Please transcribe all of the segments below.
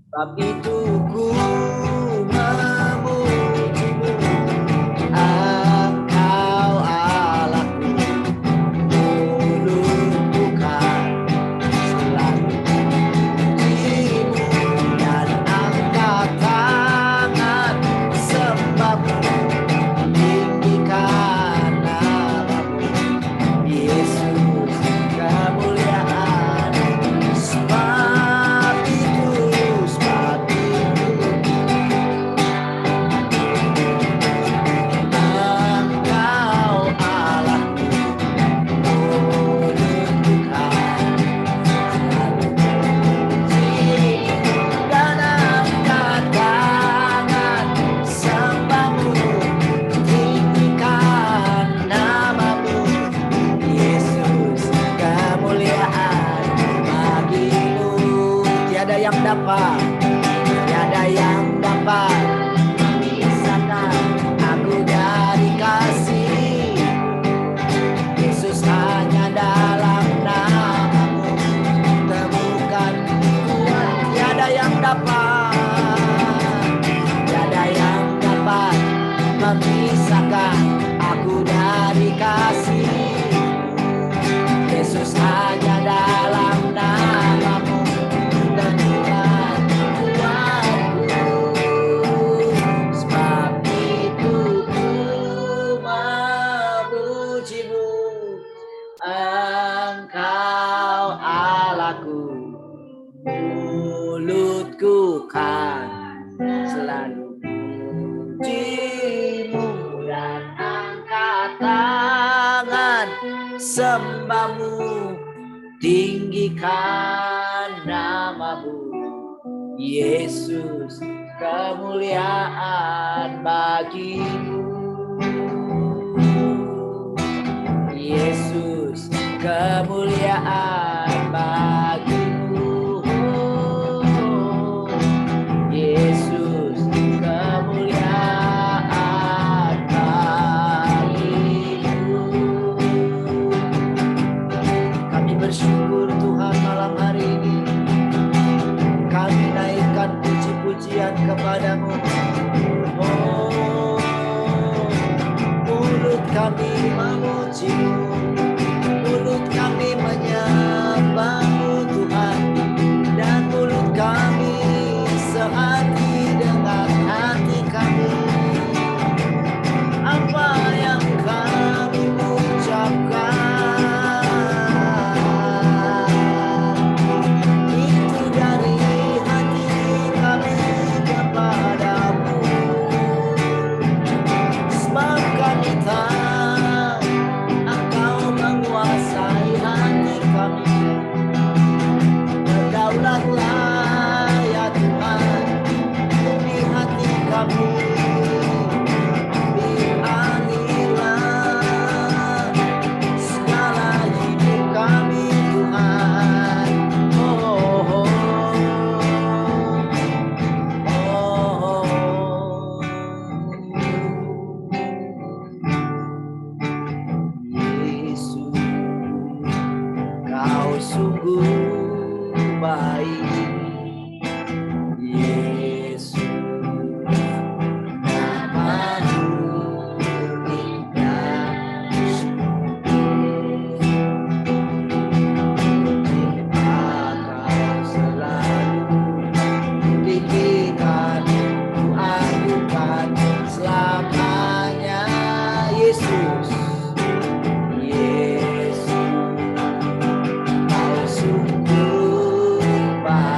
Sebab itu ku memujimu, Engkau Allahku, mulutku kan selalu memujimu, dan angkat tangan sembahmu, tinggikan namamu, Yesus, kemuliaan. Sebab itu Engkau Allahku, mulutku kan selalu memujimu, dan angkat tangan sembahmu, tinggikan namamu, Yesus, kemuliaan bagimu. Tiada yang dapat memisahkan aku dari kasih Yesus, hanya dalam namamu temukan kuat. Tiada yang dapat memisahkan aku dari kasih Yesus, hanya dalam namamu temukan kuatku. Sebab itu ku memujimu, Engkau Allahku, mulutku kan selalu memujimu, dan angkat tangan sembahmu, tinggikan namamu, Yesus, kemuliaan bagimu. Yesus, kemuliaan bagimu. Yesus, kemuliaan bagimu. Kami bersyukur Tuhan malam hari ini. Kami naikkan puji-pujian kepadamu. Oh, mulut kami memujimu, mulut kami menyembahmu Tuhan, dan mulut kami sehati dengan hati kami. Apa yang kami ucapkan itu dari hati kami kepadamu. Sebab kami tahu Engkau menguasai hati kami. Berdaulatlah ya Tuhan di hati kami. Ambillah segala hidup kami Tuhan. Oh, oh, oh, oh. Yesus, Kau sungguh baik. Yesus, namamu indah syukur. Kau selalu tinggikan, ku agukan selamanya. Yesus, Yesus, Kau sungguh baik.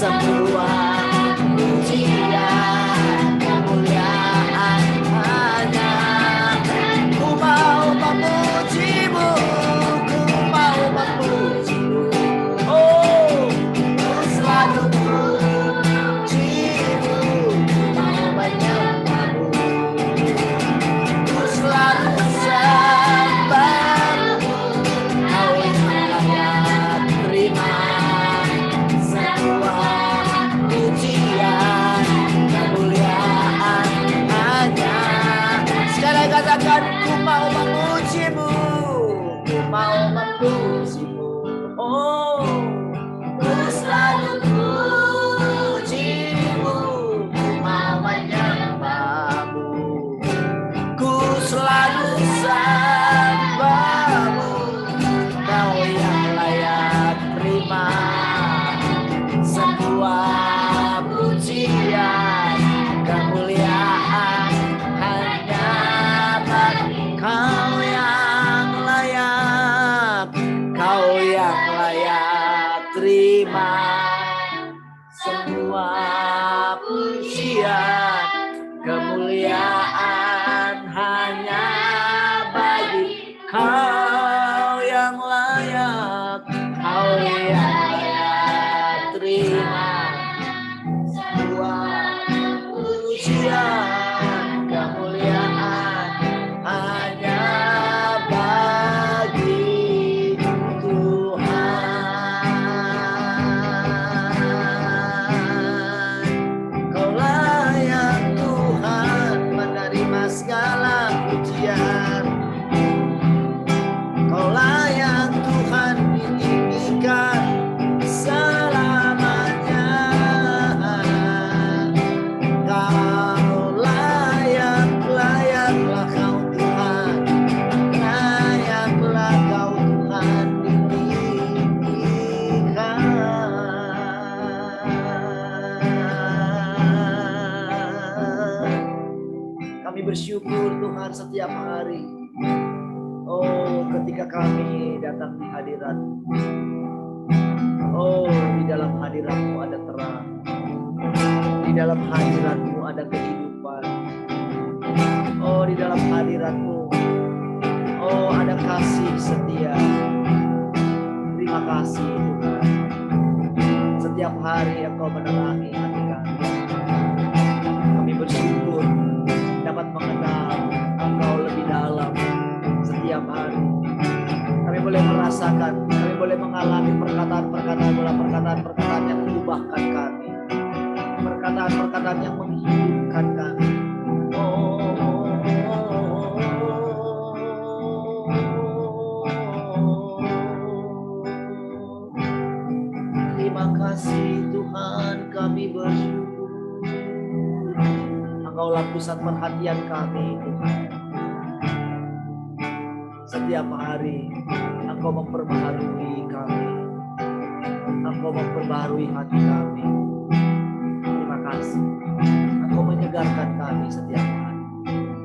semua pujian kemuliaan hanya. Ku mau memujimu, ku mau memujimu. Oh, ku selalu pujimu, mau menyembahmu. Ku selalu sembahmu, kau yang layak terima semua pujian kemuliaan hanya. Sekarang katakan, ku mau memujimu, ku mau memujimu. Oh, ku selalu pujimu, ku mau menyembahmu. Ku selalu sembahmu, kau yang layak terima semua pujian kemuliaan hanya bagi kau yang layak, kau yang layak terima semua pujian kemuliaan hanya bagi kau yang layak, kau yang layak terima semua pujian kemuliaan hanya bagi Tuhan. Kau layak Tuhan menerima segala pujian. Kau layak Tuhan ditinggikan selamanya. Kau layak, layaklah kau Tuhan, layaklah kau Tuhan ditinggikan. Kami bersyukur Tuhan setiap hari. Oh, ketika kami datang di hadirat-Mu. Oh, di dalam hadirat-Mu ada terang. Di dalam hadirat-Mu ada kehidupan. Oh, di dalam hadirat-Mu, oh, ada kasih setia. Terima kasih Tuhan. Setiap hari Engkau menerangi hati kami. Kami bersyukur dapat mengenal Engkau lebih dalam setiap hari. Kami boleh merasakan, kami boleh mengalami perkataan-perkataan yang mengubahkan kami, perkataan-perkataan yang menghidupkan kami. Terima kasih Tuhan, kami bersyukur. Engkaulah pusat perhatian kami Tuhan. Setiap hari Engkau memperbaharui kami, Engkau memperbaharui hati kami. Terima kasih. Engkau menyegarkan kami setiap hari.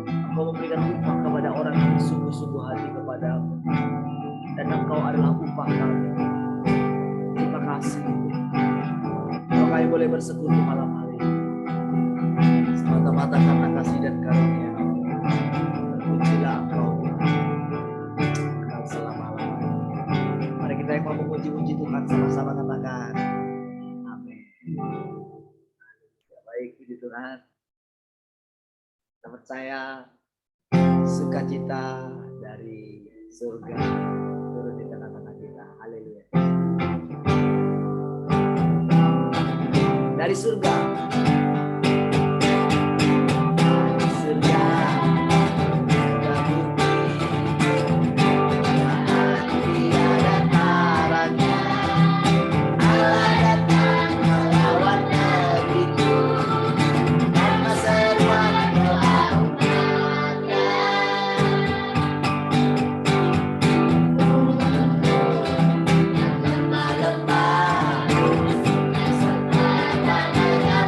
Engkau memberikan upah kepada orang yang sungguh-sungguh hati kepadamu, dan Engkau adalah upah kami. Terima kasih. Kalau kami boleh bersekutu malam hari semata-mata karena kasih dan karunia. Terpujilah Engkau selama-lamanya. Mari kita yang mau memuji-muji Tuhan sama-sama katakan amin. Ya, baik, puji Tuhan. Kita percaya sukacita dari surga turun di tengah-tengah kita. Haleluya. Dari surga. Lemah-lemah, serta tanahnya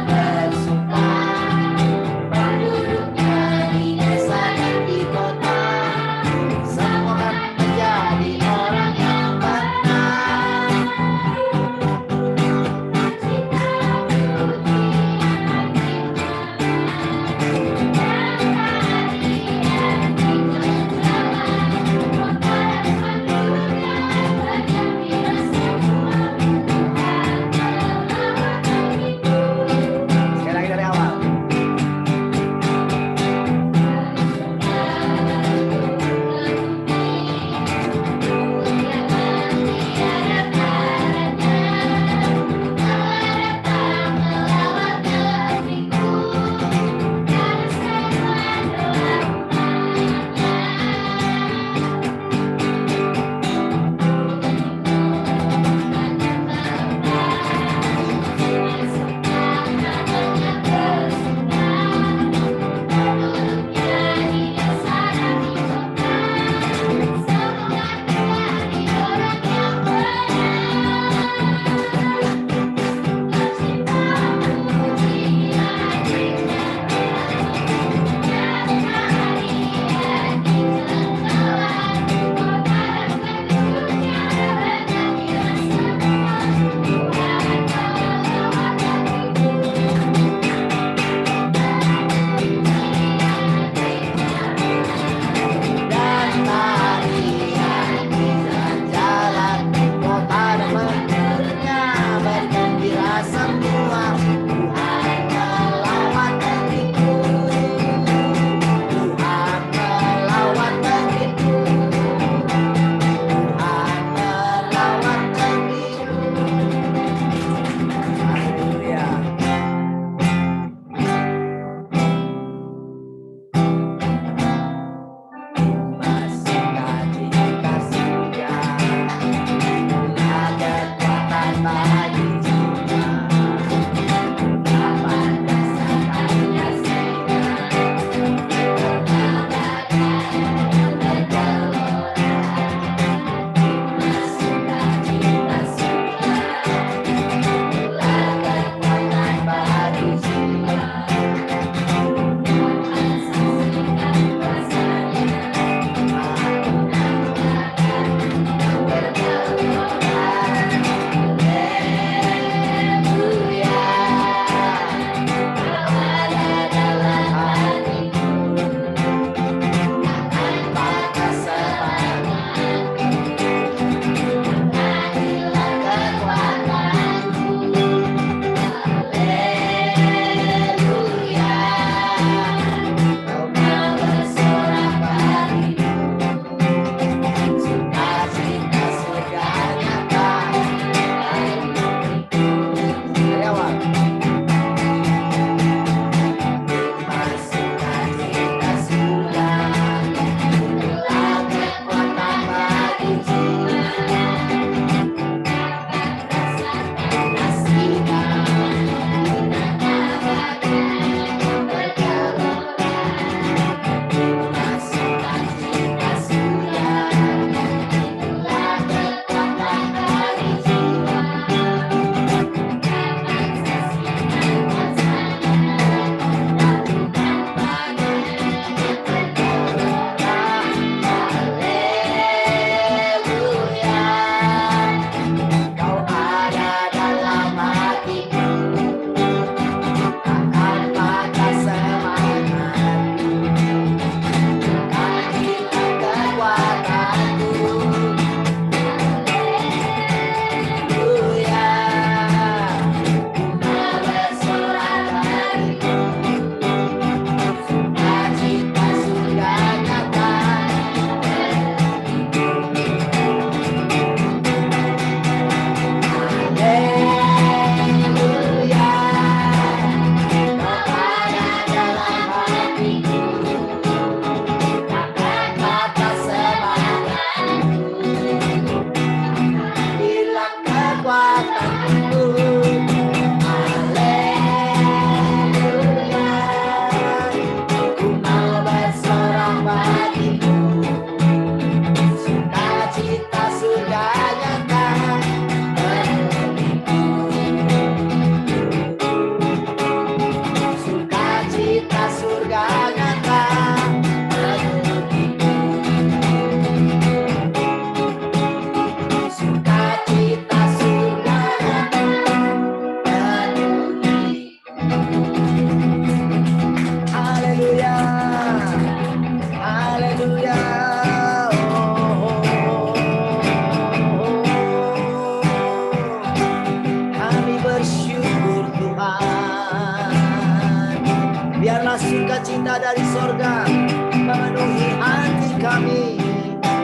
sukacita dari sorga memenuhi hati kami,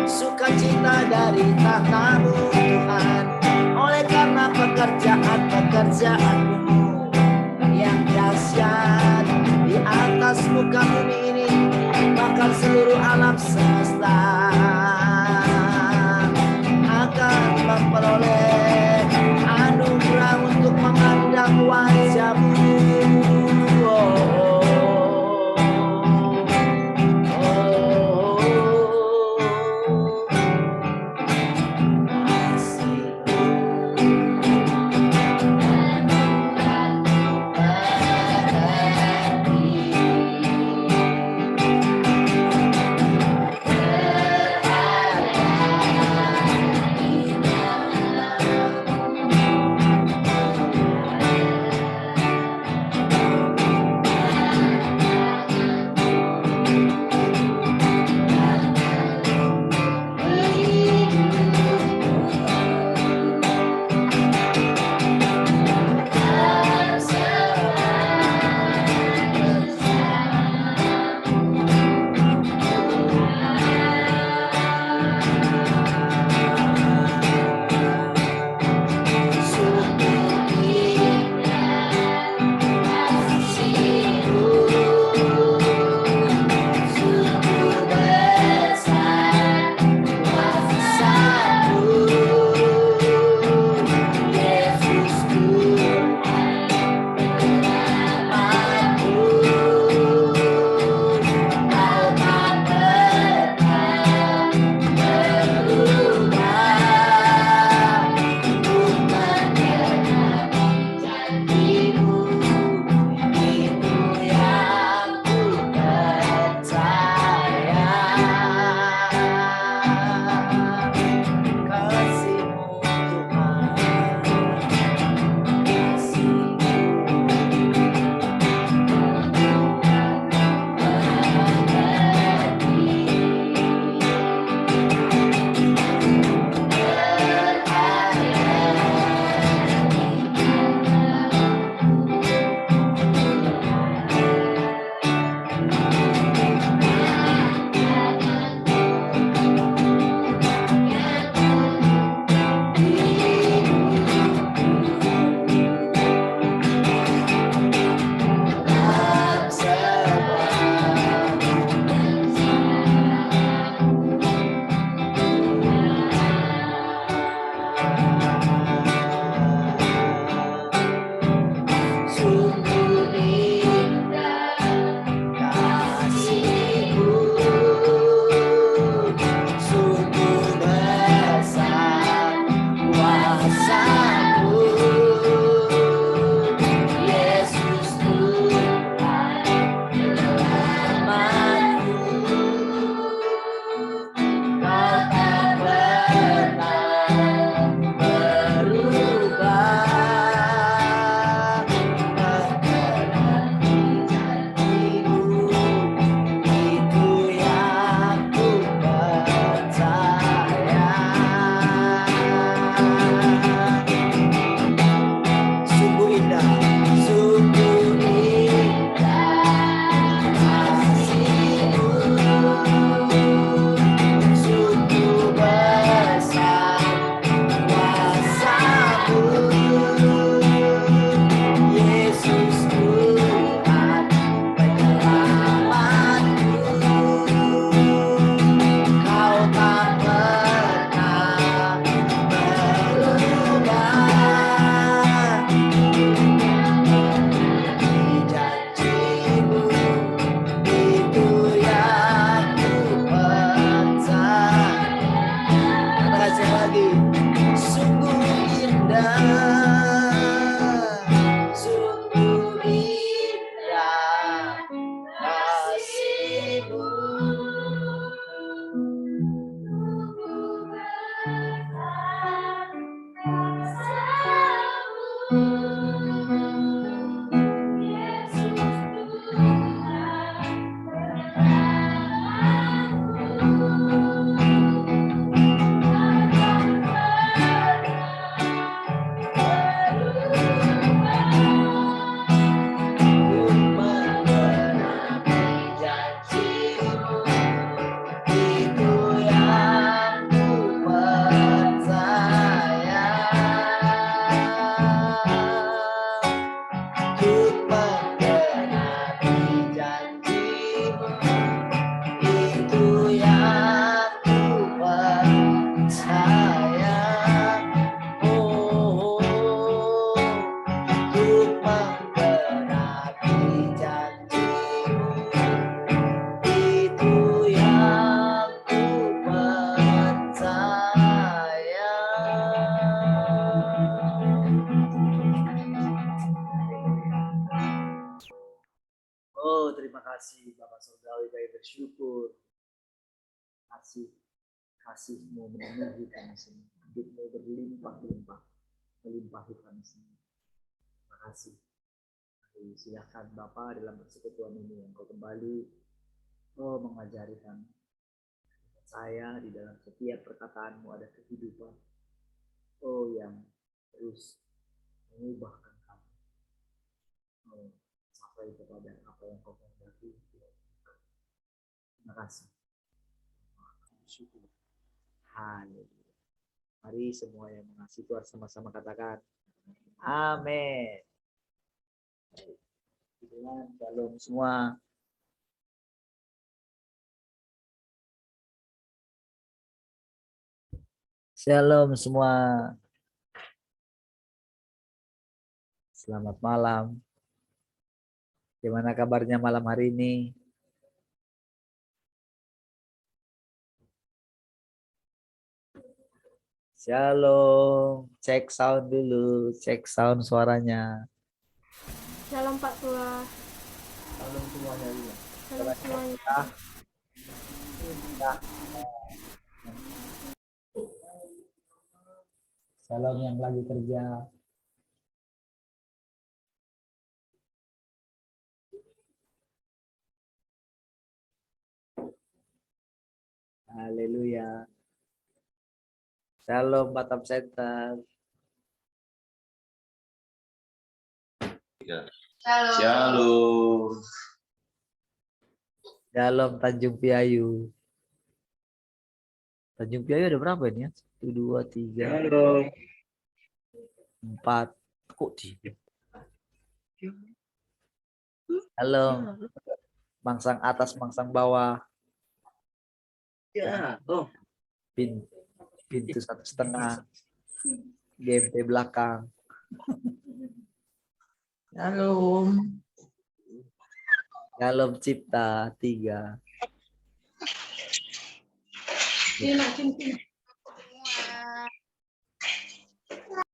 sukacita dari tahta-Mu Tuhan, oleh karena pekerjaan-pekerjaan-Mu yang dahsyat di atas muka bumi ini, bahkan seluruh alam semesta akan memperoleh anugerah untuk memandang wajah-Mu. Oh, terima kasih Bapak Surgawi, kami bersyukur. Kasih-Mu memenuhi kami semua. Hidup-Mu berlimpah-limpah, melimpahi kami semua. Terima kasih. Silakan Bapak dalam persekutuan ini Engkau kembali mengajari kami. Saya di dalam setiap perkataanmu ada kehidupan. Yang terus mengubahkan kami. Sampai kepada apa yang Kau kehendaki. Terima kasih. Syukur. Haleluya. Mari semua yang mengasihi Tuhan sama-sama katakan amin. Shalom semua. Shalom semua. Selamat malam. Gimana kabarnya malam hari ini? Shalom. Cek sound dulu. Cek sound suaranya. Shalom Pak Tua. Shalom semuanya. Shalom semuanya. Shalom yang lagi kerja. Haleluya. Shalom Batam Center. Shalom. Shalom Tanjung Piayu. Tanjung Piayu ada berapa ini ya? 1, 2, 3, Shalom. 4. Kok 3? Halo. Mangsang atas, mangsang bawah. Ya, Pintu 1,5. GMP belakang. Shalom. Shalom Cipta 3.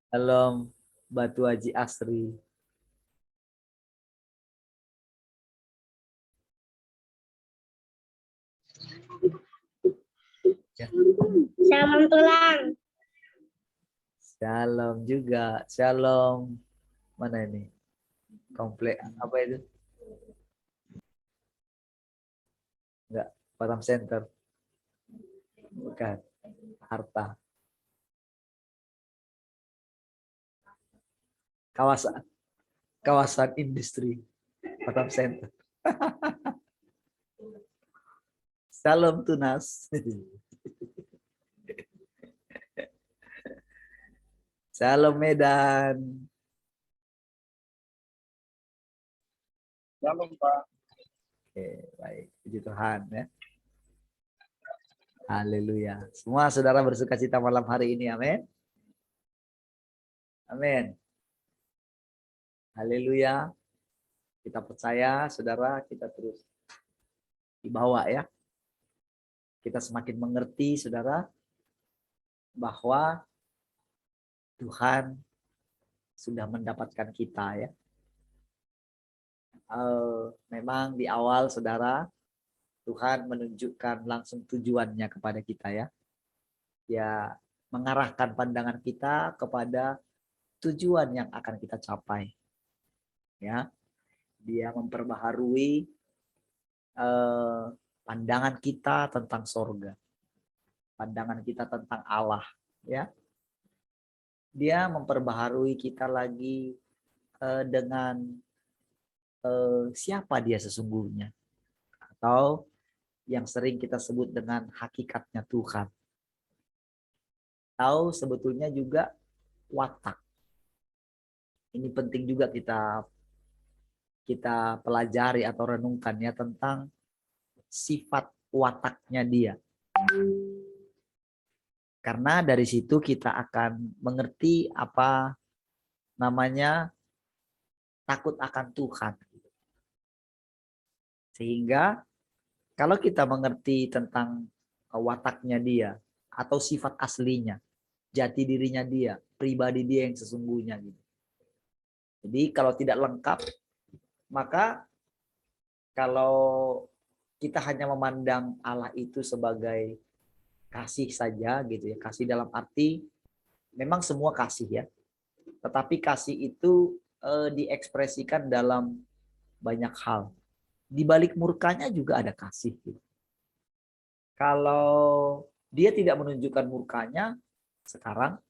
Shalom Batu Haji Asri. Shalom tulang. Shalom juga. Shalom. Mana ini? Komplek apa itu? Enggak, Batam Center. Bukan. Harta. Kawasan industri. Batam Center. Shalom Tunas. Shalom Medan. Shalom, Pak. Oke, baik. Puji Tuhan ya. Haleluya. Semua saudara bersuka cita malam hari ini. Amin. Amin. Haleluya. Kita percaya, saudara, kita terus dibawa ya. Kita semakin mengerti, saudara, bahwa Tuhan sudah mendapatkan kita ya. Memang di awal, saudara, Tuhan menunjukkan langsung tujuannya kepada kita ya. Dia mengarahkan pandangan kita kepada tujuan yang akan kita capai. Ya. Dia memperbaharui pandangan kita tentang sorga. Pandangan kita tentang Allah, ya. Dia memperbaharui kita lagi dengan siapa dia sesungguhnya. Atau yang sering kita sebut dengan hakikatnya Tuhan. Tahu sebetulnya juga watak. Ini penting juga kita pelajari atau renungkan ya tentang sifat wataknya dia. Karena dari situ kita akan mengerti apa namanya takut akan Tuhan. Sehingga kalau kita mengerti tentang wataknya dia atau sifat aslinya, jati dirinya dia, pribadi dia yang sesungguhnya gitu. Jadi kalau tidak lengkap, maka kalau kita hanya memandang Allah itu sebagai kasih saja gitu ya, kasih dalam arti memang semua kasih ya, tetapi kasih itu diekspresikan dalam banyak hal. Di balik murkanya juga ada kasih gitu. Kalau dia tidak menunjukkan murkanya sekarang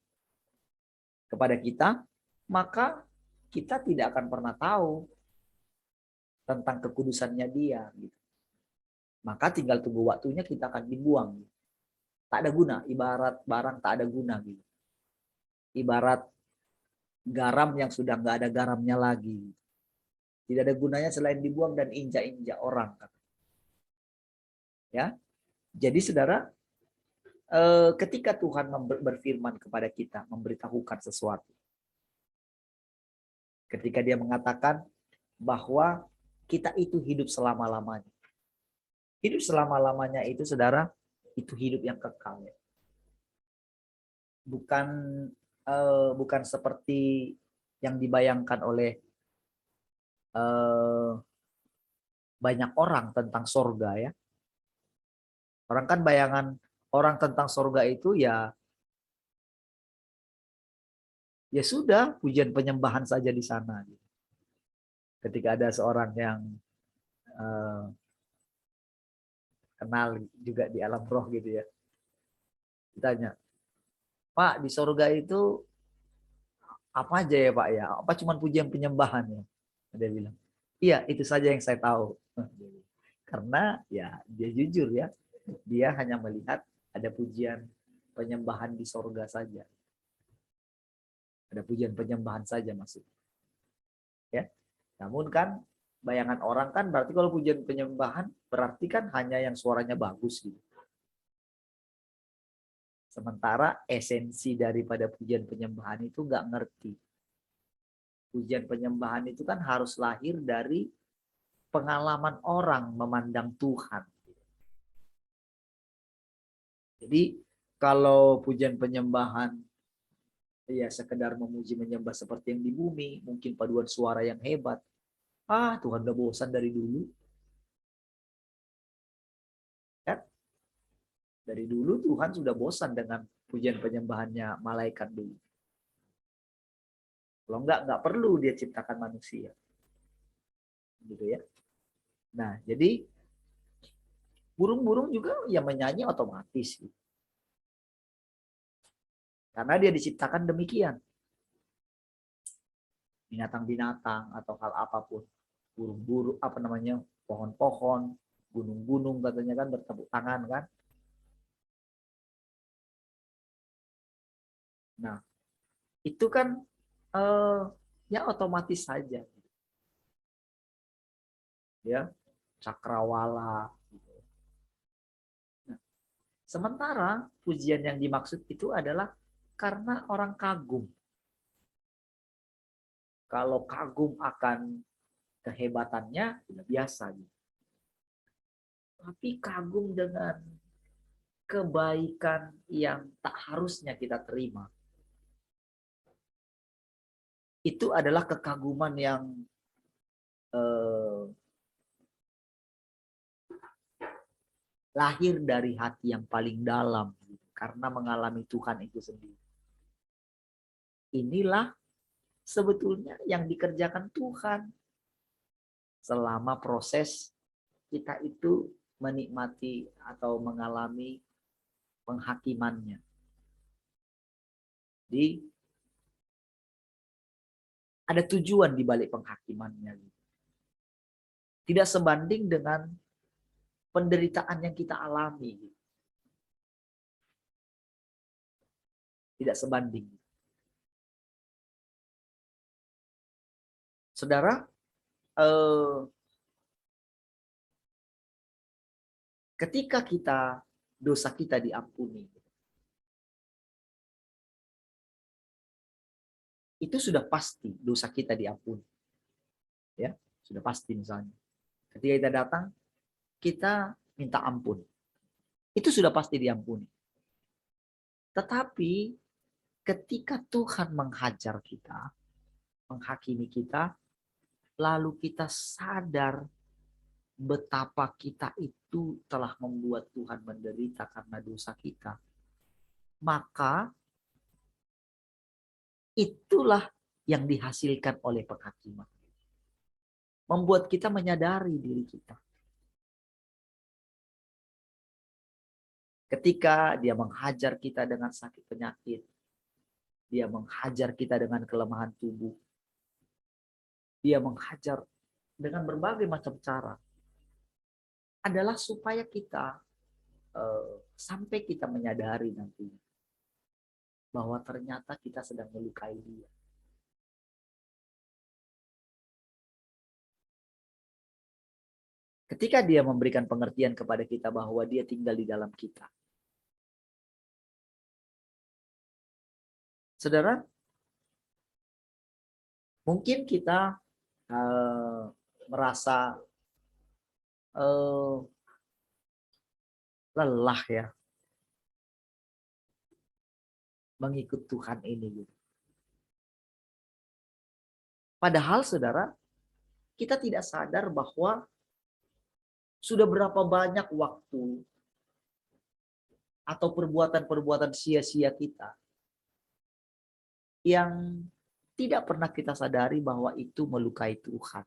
kepada kita, maka kita tidak akan pernah tahu tentang kekudusannya dia gitu. Maka tinggal tunggu waktunya kita akan dibuang. Tak ada guna, ibarat barang tak ada guna gitu. Ibarat garam yang sudah nggak ada garamnya lagi. Tidak ada gunanya selain dibuang dan injak-injak orang. Ya, jadi saudara, ketika Tuhan berfirman kepada kita, memberitahukan sesuatu, ketika Dia mengatakan bahwa kita itu hidup selama-lamanya. Hidup selama-lamanya itu, saudara, itu hidup yang kekal. Ya. Bukan seperti yang dibayangkan oleh banyak orang tentang sorga ya. Orang kan bayangan orang tentang sorga itu ya sudah pujian penyembahan saja di sana. Ketika ada seorang yang kenal juga di alam roh gitu ya, ditanya, Pak di sorga itu apa aja ya Pak ya? Apa cuma pujian penyembahan ya? Dia bilang, iya itu saja yang saya tahu. Karena ya dia jujur ya, dia hanya melihat ada pujian penyembahan di sorga saja. Ada pujian penyembahan saja maksudnya. Ya. Namun kan bayangan orang kan berarti kalau pujian penyembahan berarti kan hanya yang suaranya bagus gitu. Sementara esensi daripada pujian penyembahan itu nggak ngerti. Pujian penyembahan itu kan harus lahir dari pengalaman orang memandang Tuhan. Jadi kalau pujian penyembahan ya sekedar memuji menyembah seperti yang di bumi, mungkin paduan suara yang hebat. Tuhan udah bosan dari dulu. Kan? Dari dulu Tuhan sudah bosan dengan pujian penyembahannya malaikat dulu. Kalau nggak perlu dia ciptakan manusia. Gitu ya. Nah, jadi burung-burung juga yang menyanyi otomatis. Gitu. Karena dia diciptakan demikian. Binatang-binatang atau hal apapun. Burung-burung, pohon-pohon, gunung-gunung katanya kan bertepuk tangan kan. Nah, itu kan ya otomatis saja. Ya, cakrawala. Gitu. Nah, sementara pujian yang dimaksud itu adalah karena orang kagum. Kalau kagum akan kehebatannya, sudah biasa. Gitu. Tapi kagum dengan kebaikan yang tak harusnya kita terima. Itu adalah kekaguman yang lahir dari hati yang paling dalam. Gitu, karena mengalami Tuhan itu sendiri. Inilah sebetulnya yang dikerjakan Tuhan selama proses kita itu menikmati atau mengalami penghakimannya. Jadi ada tujuan di balik penghakimannya. Tidak sebanding dengan penderitaan yang kita alami. Tidak sebanding. Saudara, ketika dosa kita diampuni, itu sudah pasti dosa kita diampuni. Ya, sudah pasti misalnya. Ketika kita datang, kita minta ampun. Itu sudah pasti diampuni. Tetapi ketika Tuhan menghajar kita, menghakimi kita, lalu kita sadar betapa kita itu telah membuat Tuhan menderita karena dosa kita, maka itulah yang dihasilkan oleh penghakiman. Membuat kita menyadari diri kita. Ketika dia menghajar kita dengan sakit penyakit, dia menghajar kita dengan kelemahan tubuh, dia menghajar dengan berbagai macam cara, adalah supaya kita sampai kita menyadari nantinya bahwa ternyata kita sedang melukai dia. Ketika dia memberikan pengertian kepada kita bahwa dia tinggal di dalam kita. Saudara, mungkin kita merasa lelah ya mengikut Tuhan ini. Padahal saudara, kita tidak sadar bahwa sudah berapa banyak waktu atau perbuatan-perbuatan sia-sia kita yang tidak pernah kita sadari bahwa itu melukai Tuhan.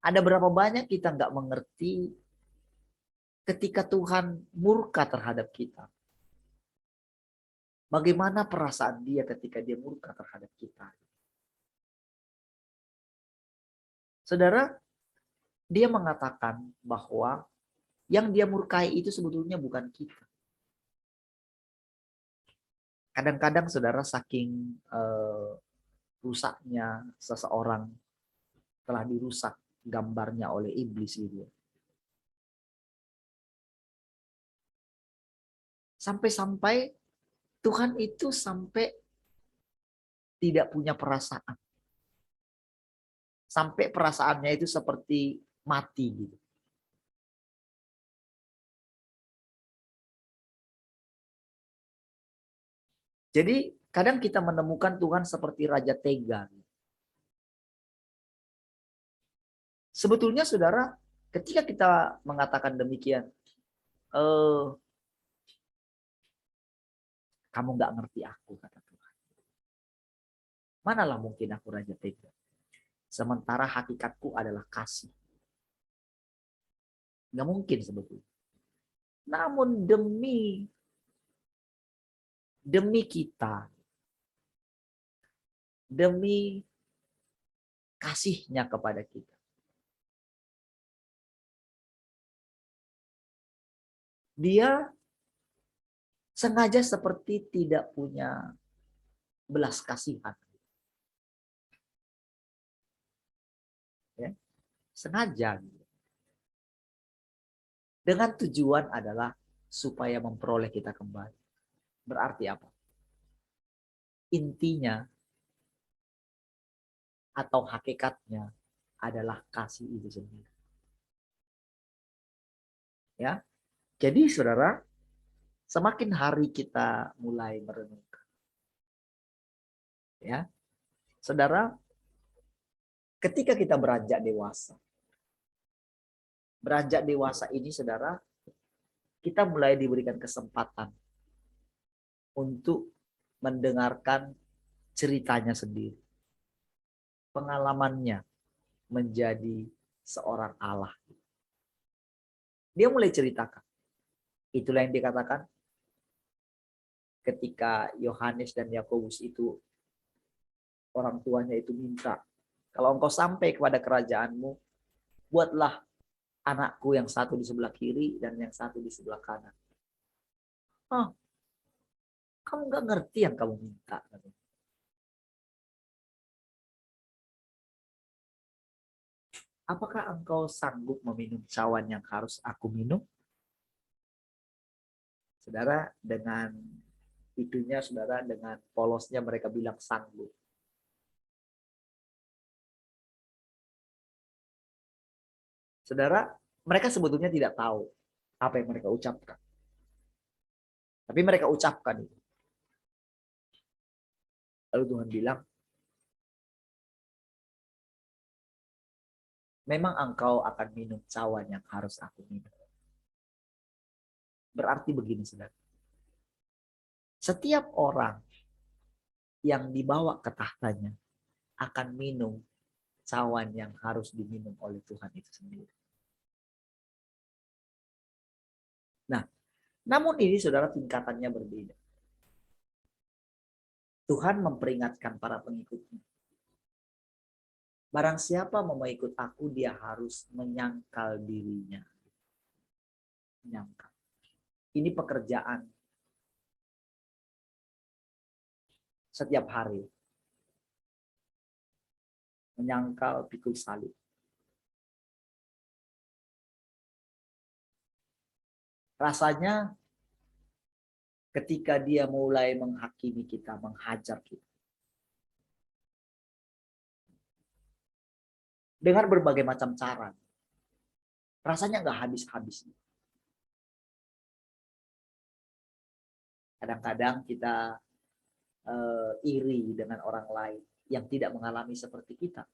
Ada berapa banyak kita nggak mengerti ketika Tuhan murka terhadap kita. Bagaimana perasaan dia ketika dia murka terhadap kita. Saudara, dia mengatakan bahwa yang dia murkai itu sebetulnya bukan kita. Kadang-kadang saudara saking rusaknya seseorang telah dirusak gambarnya oleh iblis gitu. Sampai-sampai Tuhan itu sampai tidak punya perasaan. Sampai perasaannya itu seperti mati gitu. Jadi kadang kita menemukan Tuhan seperti Raja Tega. Sebetulnya saudara, ketika kita mengatakan demikian, kamu nggak ngerti aku, kata Tuhan. Manalah mungkin aku Raja Tega. Sementara hakikatku adalah kasih. Nggak mungkin sebetulnya. Namun demi kita, demi kasihnya kepada kita, dia sengaja seperti tidak punya belas kasihan. Ya, sengaja. Dengan tujuan adalah supaya memperoleh kita kembali. Berarti apa? Intinya atau hakikatnya adalah kasih itu sendiri. Ya. Jadi saudara, semakin hari kita mulai merenungkan. Ya. Saudara, ketika kita beranjak dewasa. Beranjak dewasa ini saudara, kita mulai diberikan kesempatan untuk mendengarkan ceritanya sendiri. Pengalamannya menjadi seorang Allah. Dia mulai ceritakan. Itulah yang dikatakan ketika Yohanes dan Yakobus itu, orang tuanya itu minta, kalau engkau sampai kepada kerajaanmu, buatlah anakku yang satu di sebelah kiri dan yang satu di sebelah kanan. Oh, kamu nggak ngerti yang kamu minta. Apakah engkau sanggup meminum cawan yang harus aku minum? Saudara, dengan itunya saudara, dengan polosnya mereka bilang sanggup. Saudara, mereka sebetulnya tidak tahu apa yang mereka ucapkan. Tapi mereka ucapkan itu. Lalu Tuhan bilang, memang engkau akan minum cawan yang harus aku minum. Berarti begini, saudara. Setiap orang yang dibawa ke tahtanya akan minum cawan yang harus diminum oleh Tuhan itu sendiri. Nah, namun ini saudara tingkatannya berbeda. Tuhan memperingatkan para pengikutnya. Barang siapa mau ikut aku, dia harus menyangkal dirinya. Menyangkal. Ini pekerjaan setiap hari. Menyangkal pikul salib. Rasanya ketika dia mulai menghakimi kita, menghajar kita. Dengan berbagai macam cara. Rasanya nggak habis-habis. Kadang-kadang kita iri dengan orang lain yang tidak mengalami seperti kita.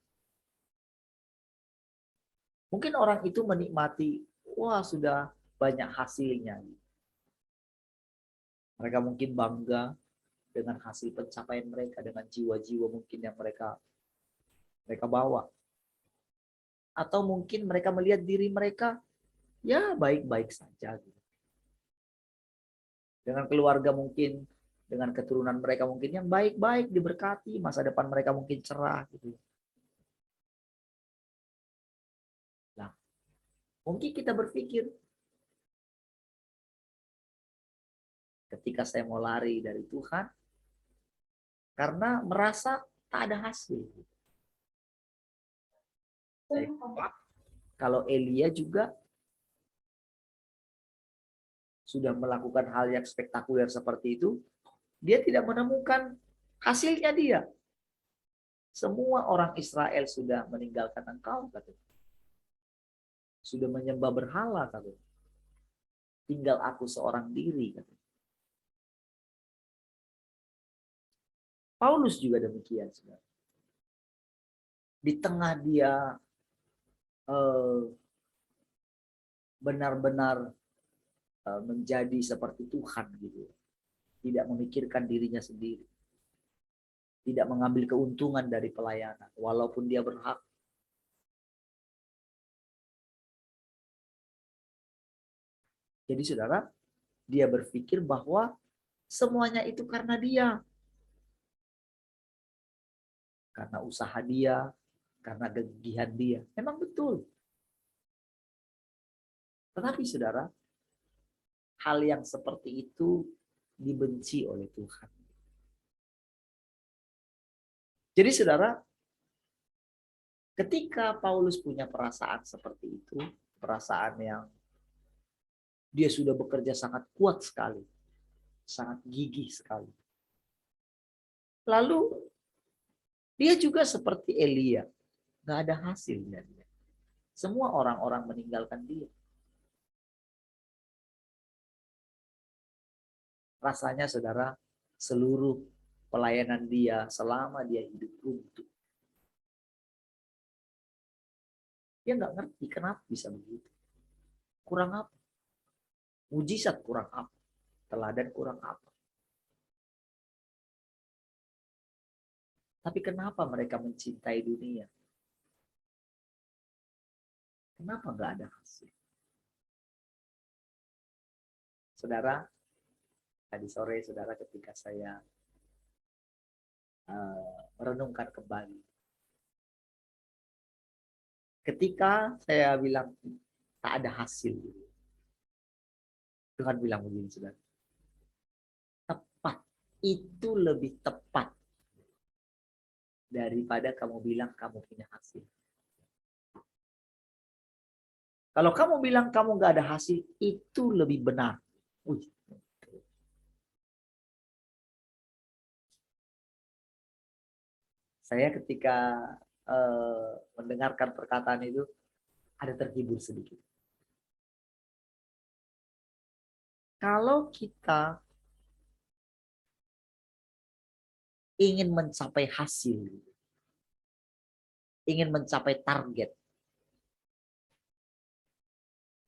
Mungkin orang itu menikmati, wah sudah banyak hasilnya. Mereka mungkin bangga dengan hasil pencapaian mereka, dengan jiwa-jiwa mungkin yang mereka bawa. Atau mungkin mereka melihat diri mereka, ya baik-baik saja. Dengan keluarga mungkin, dengan keturunan mereka mungkin yang baik-baik, diberkati, masa depan mereka mungkin cerah. Gitu. Nah, mungkin kita berpikir, ketika saya mau lari dari Tuhan, karena merasa tak ada hasil. Kalau Elia juga sudah melakukan hal yang spektakuler seperti itu, dia tidak menemukan hasilnya dia. Semua orang Israel sudah meninggalkan engkau, katanya. Sudah menyembah berhala, katanya. Tinggal aku seorang diri, katanya. Paulus juga demikian, saudara. Di tengah dia benar-benar menjadi seperti Tuhan, gitu. Tidak memikirkan dirinya sendiri. Tidak mengambil keuntungan dari pelayanan, walaupun dia berhak. Jadi saudara, dia berpikir bahwa semuanya itu karena dia. Karena usaha dia, karena kegigihan dia. Memang betul. Tetapi saudara, hal yang seperti itu dibenci oleh Tuhan. Jadi saudara, ketika Paulus punya perasaan seperti itu, perasaan yang dia sudah bekerja sangat kuat sekali, sangat gigih sekali. Lalu dia juga seperti Elia, nggak ada hasilnya. Semua orang-orang meninggalkan dia. Rasanya saudara, seluruh pelayanan dia selama dia hidup runtuh. Dia nggak ngerti kenapa bisa begitu. Kurang apa? Mujizat kurang apa? Teladan kurang apa? Tapi kenapa mereka mencintai dunia? Kenapa nggak ada hasil? Saudara, tadi sore saudara ketika saya merenungkan kembali. Ketika saya bilang tak ada hasil. Tuhan bilang begini, saudara. Tepat. Itu lebih tepat daripada kamu bilang kamu punya hasil. Kalau kamu bilang kamu nggak ada hasil, itu lebih benar. Saya ketika mendengarkan perkataan itu, ada terhibur sedikit. Kalau kita ingin mencapai hasil, ingin mencapai target,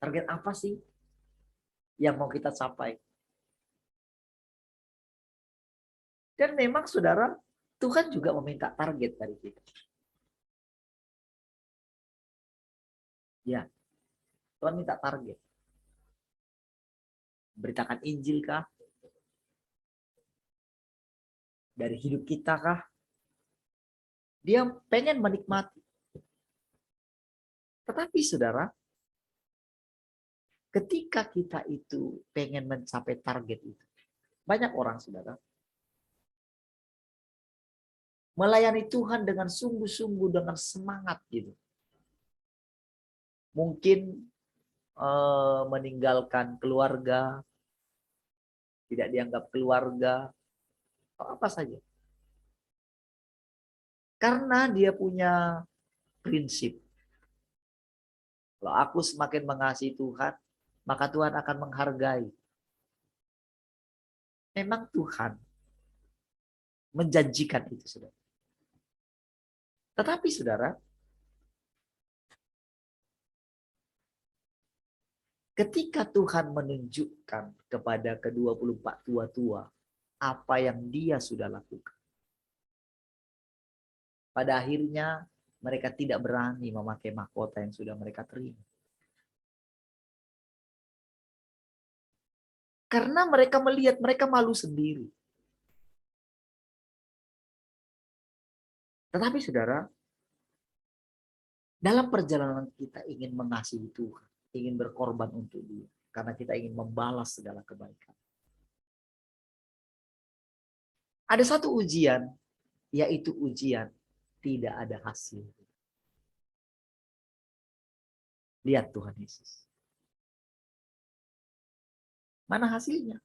Target apa sih yang mau kita capai? Dan memang saudara, Tuhan juga meminta target dari kita. Ya, Tuhan minta target. Beritakan Injil kah? Dari hidup kita kah? Dia pengen menikmati. Tetapi saudara, ketika kita itu pengen mencapai target itu, banyak orang saudara melayani Tuhan dengan sungguh-sungguh, dengan semangat gitu. Mungkin meninggalkan keluarga, tidak dianggap keluarga, atau apa saja. Karena dia punya prinsip. Kalau aku semakin mengasihi Tuhan, maka Tuhan akan menghargai. Memang Tuhan menjanjikan itu, saudara. Tetapi saudara, ketika Tuhan menunjukkan kepada ke-24 tua-tua apa yang dia sudah lakukan, pada akhirnya mereka tidak berani memakai mahkota yang sudah mereka terima. Karena mereka melihat mereka malu sendiri. Tetapi saudara, dalam perjalanan kita ingin mengasihi Tuhan, ingin berkorban untuk Dia, karena kita ingin membalas segala kebaikan. Ada satu ujian, yaitu ujian tidak ada hasil. Lihat Tuhan Yesus. Mana hasilnya?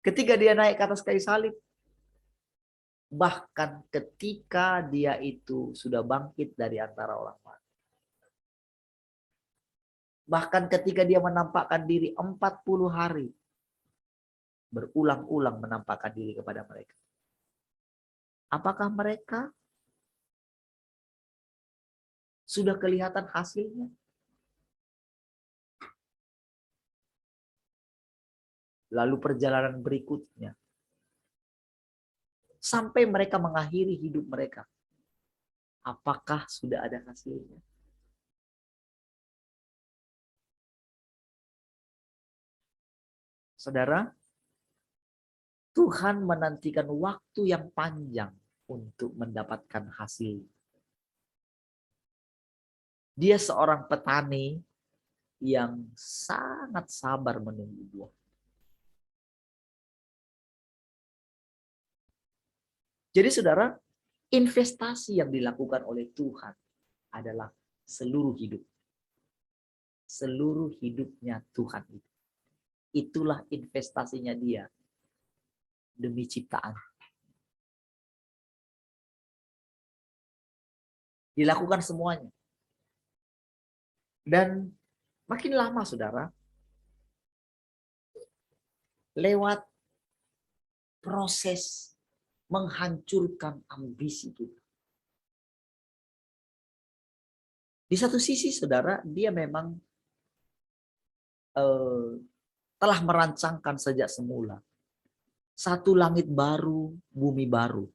Ketika dia naik ke atas kayu salib, bahkan ketika dia itu sudah bangkit dari antara orang mati, bahkan ketika dia menampakkan diri 40 hari, berulang-ulang menampakkan diri kepada mereka. Apakah mereka sudah kelihatan hasilnya? Lalu perjalanan berikutnya, sampai mereka mengakhiri hidup mereka, apakah sudah ada hasilnya? Saudara, Tuhan menantikan waktu yang panjang untuk mendapatkan hasil. Dia seorang petani yang sangat sabar menunggu buah. Jadi saudara, investasi yang dilakukan oleh Tuhan adalah seluruh hidup. Seluruh hidupnya Tuhan itu. Itulah investasinya dia demi ciptaan. Dilakukan semuanya. Dan makin lama saudara, lewat proses menghancurkan ambisi kita. Di satu sisi saudara, dia memang telah merancangkan sejak semula satu langit baru, bumi baru.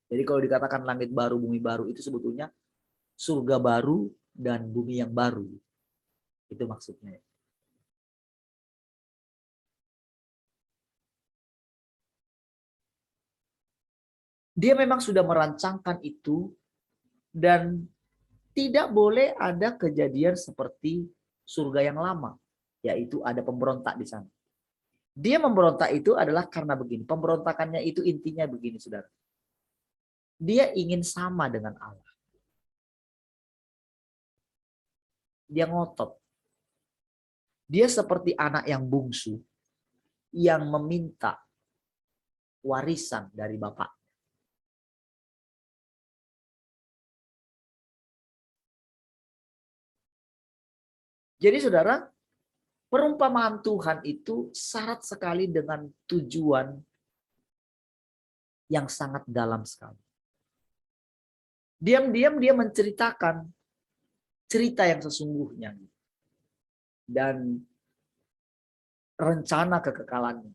Jadi kalau dikatakan langit baru, bumi baru, itu sebetulnya surga baru dan bumi yang baru. Itu maksudnya. Dia memang sudah merancangkan itu, dan tidak boleh ada kejadian seperti surga yang lama, yaitu ada pemberontak di sana. Dia memberontak itu adalah karena begini. Pemberontakannya itu intinya begini, saudara. Dia ingin sama dengan Allah. Dia ngotot. Dia seperti anak yang bungsu yang meminta warisan dari bapak. Jadi saudara, perumpamaan Tuhan itu syarat sekali dengan tujuan yang sangat dalam sekali. Diam-diam dia menceritakan cerita yang sesungguhnya dan rencana kekekalannya.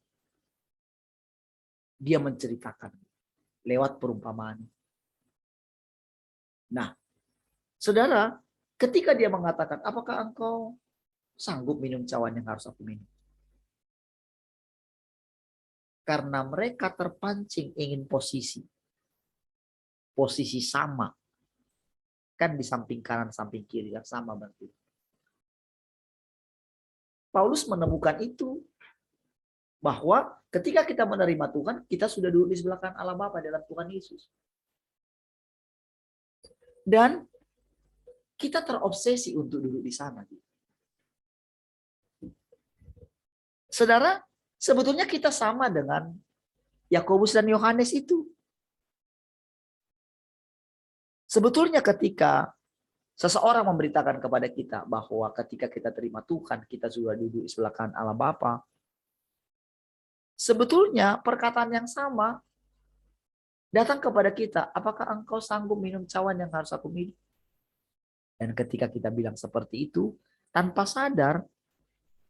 Dia menceritakan lewat perumpamaan. Nah, saudara, ketika dia mengatakan, apakah engkau sanggup minum cawan yang harus aku minum? Karena mereka terpancing ingin posisi sama. Kan di samping kanan, samping kiri, yang sama berarti. Paulus menemukan itu, bahwa ketika kita menerima Tuhan, kita sudah duduk di sebelah kanan Allah Bapa dalam Tuhan Yesus. Dan kita terobsesi untuk duduk di sana. Saudara, sebetulnya kita sama dengan Yakobus dan Yohanes itu. Sebetulnya ketika seseorang memberitakan kepada kita bahwa ketika kita terima Tuhan, kita sudah duduk di sebelah kanan Allah Bapa. Sebetulnya perkataan yang sama datang kepada kita. Apakah engkau sanggup minum cawan yang harus aku minum? Dan ketika kita bilang seperti itu, tanpa sadar,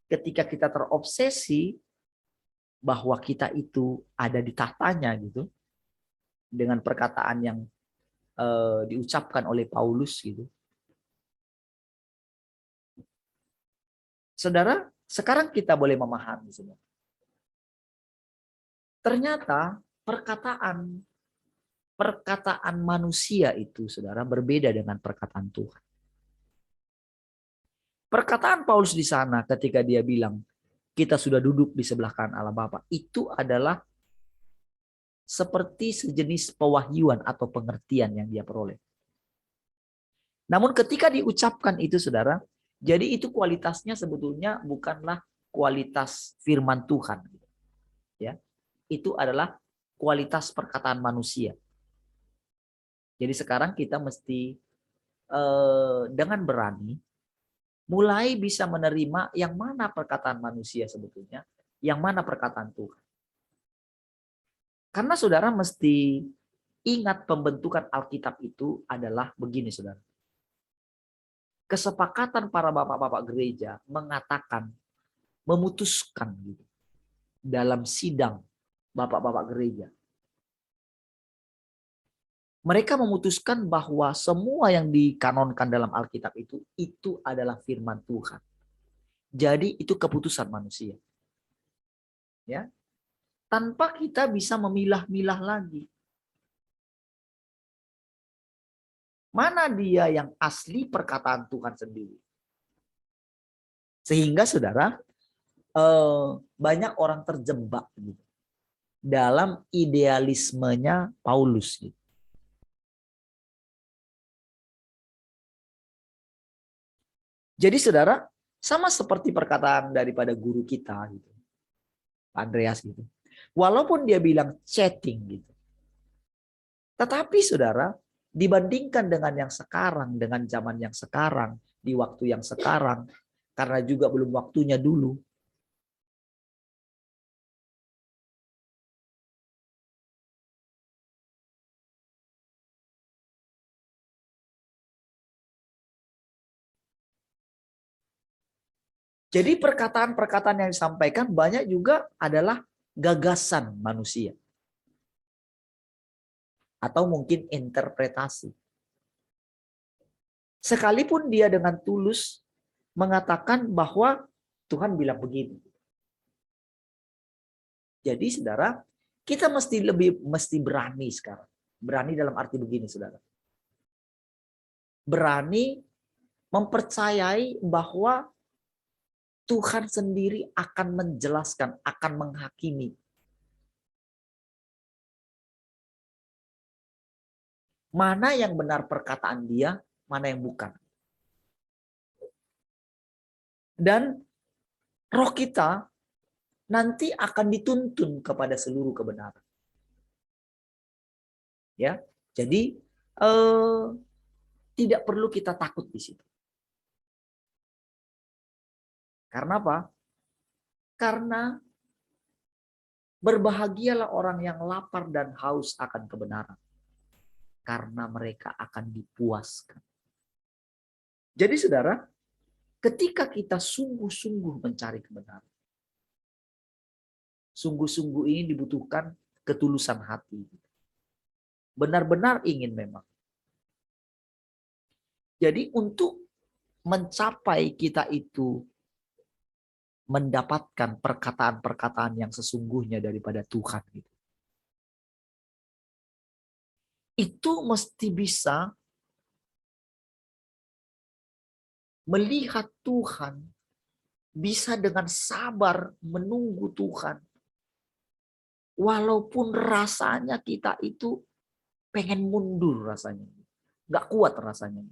ketika kita terobsesi bahwa kita itu ada di tahtanya gitu, dengan perkataan yang diucapkan oleh Paulus gitu. Saudara, sekarang kita boleh memahami semua. Ternyata perkataan manusia itu, saudara, berbeda dengan perkataan Tuhan. Perkataan Paulus di sana ketika dia bilang kita sudah duduk di sebelah kanan Allah Bapa, itu adalah seperti sejenis pewahyuan atau pengertian yang dia peroleh. Namun ketika diucapkan itu, saudara, jadi itu kualitasnya sebetulnya bukanlah kualitas firman Tuhan, ya. Itu adalah kualitas perkataan manusia. Jadi sekarang kita mesti dengan berani mulai bisa menerima yang mana perkataan manusia sebetulnya, yang mana perkataan Tuhan. Karena saudara mesti ingat pembentukan Alkitab itu adalah begini, saudara. Kesepakatan para bapak-bapak gereja mengatakan, memutuskan gitu, dalam sidang bapak-bapak gereja. Mereka memutuskan bahwa semua yang dikanonkan dalam Alkitab itu adalah firman Tuhan. Jadi itu keputusan manusia. Ya. Tanpa kita bisa memilah-milah lagi. Mana dia yang asli perkataan Tuhan sendiri. Sehingga saudara, banyak orang terjebak gitu, dalam idealismenya Paulus gitu. Jadi saudara, sama seperti perkataan daripada guru kita gitu, Andreas gitu. Walaupun dia bilang chatting gitu. Tetapi saudara, dibandingkan dengan yang sekarang, dengan zaman yang sekarang, di waktu yang sekarang, karena juga belum waktunya dulu. Jadi perkataan-perkataan yang disampaikan banyak juga adalah gagasan manusia. Atau mungkin interpretasi. Sekalipun dia dengan tulus mengatakan bahwa Tuhan bilang begini. Jadi saudara, kita mesti berani sekarang. Berani dalam arti begini, saudara. Berani mempercayai bahwa Tuhan sendiri akan menjelaskan, akan menghakimi. Mana yang benar perkataan dia, mana yang bukan. Dan roh kita nanti akan dituntun kepada seluruh kebenaran. Ya, jadi tidak perlu kita takut di situ. Karena apa? Karena berbahagialah orang yang lapar dan haus akan kebenaran. Karena mereka akan dipuaskan. Jadi saudara, ketika kita sungguh-sungguh mencari kebenaran, sungguh-sungguh ini dibutuhkan ketulusan hati. Benar-benar ingin memang. Jadi untuk mencapai kita itu mendapatkan perkataan-perkataan yang sesungguhnya daripada Tuhan. Itu mesti bisa melihat Tuhan, bisa dengan sabar menunggu Tuhan. Walaupun rasanya kita itu pengen mundur rasanya. Nggak kuat rasanya.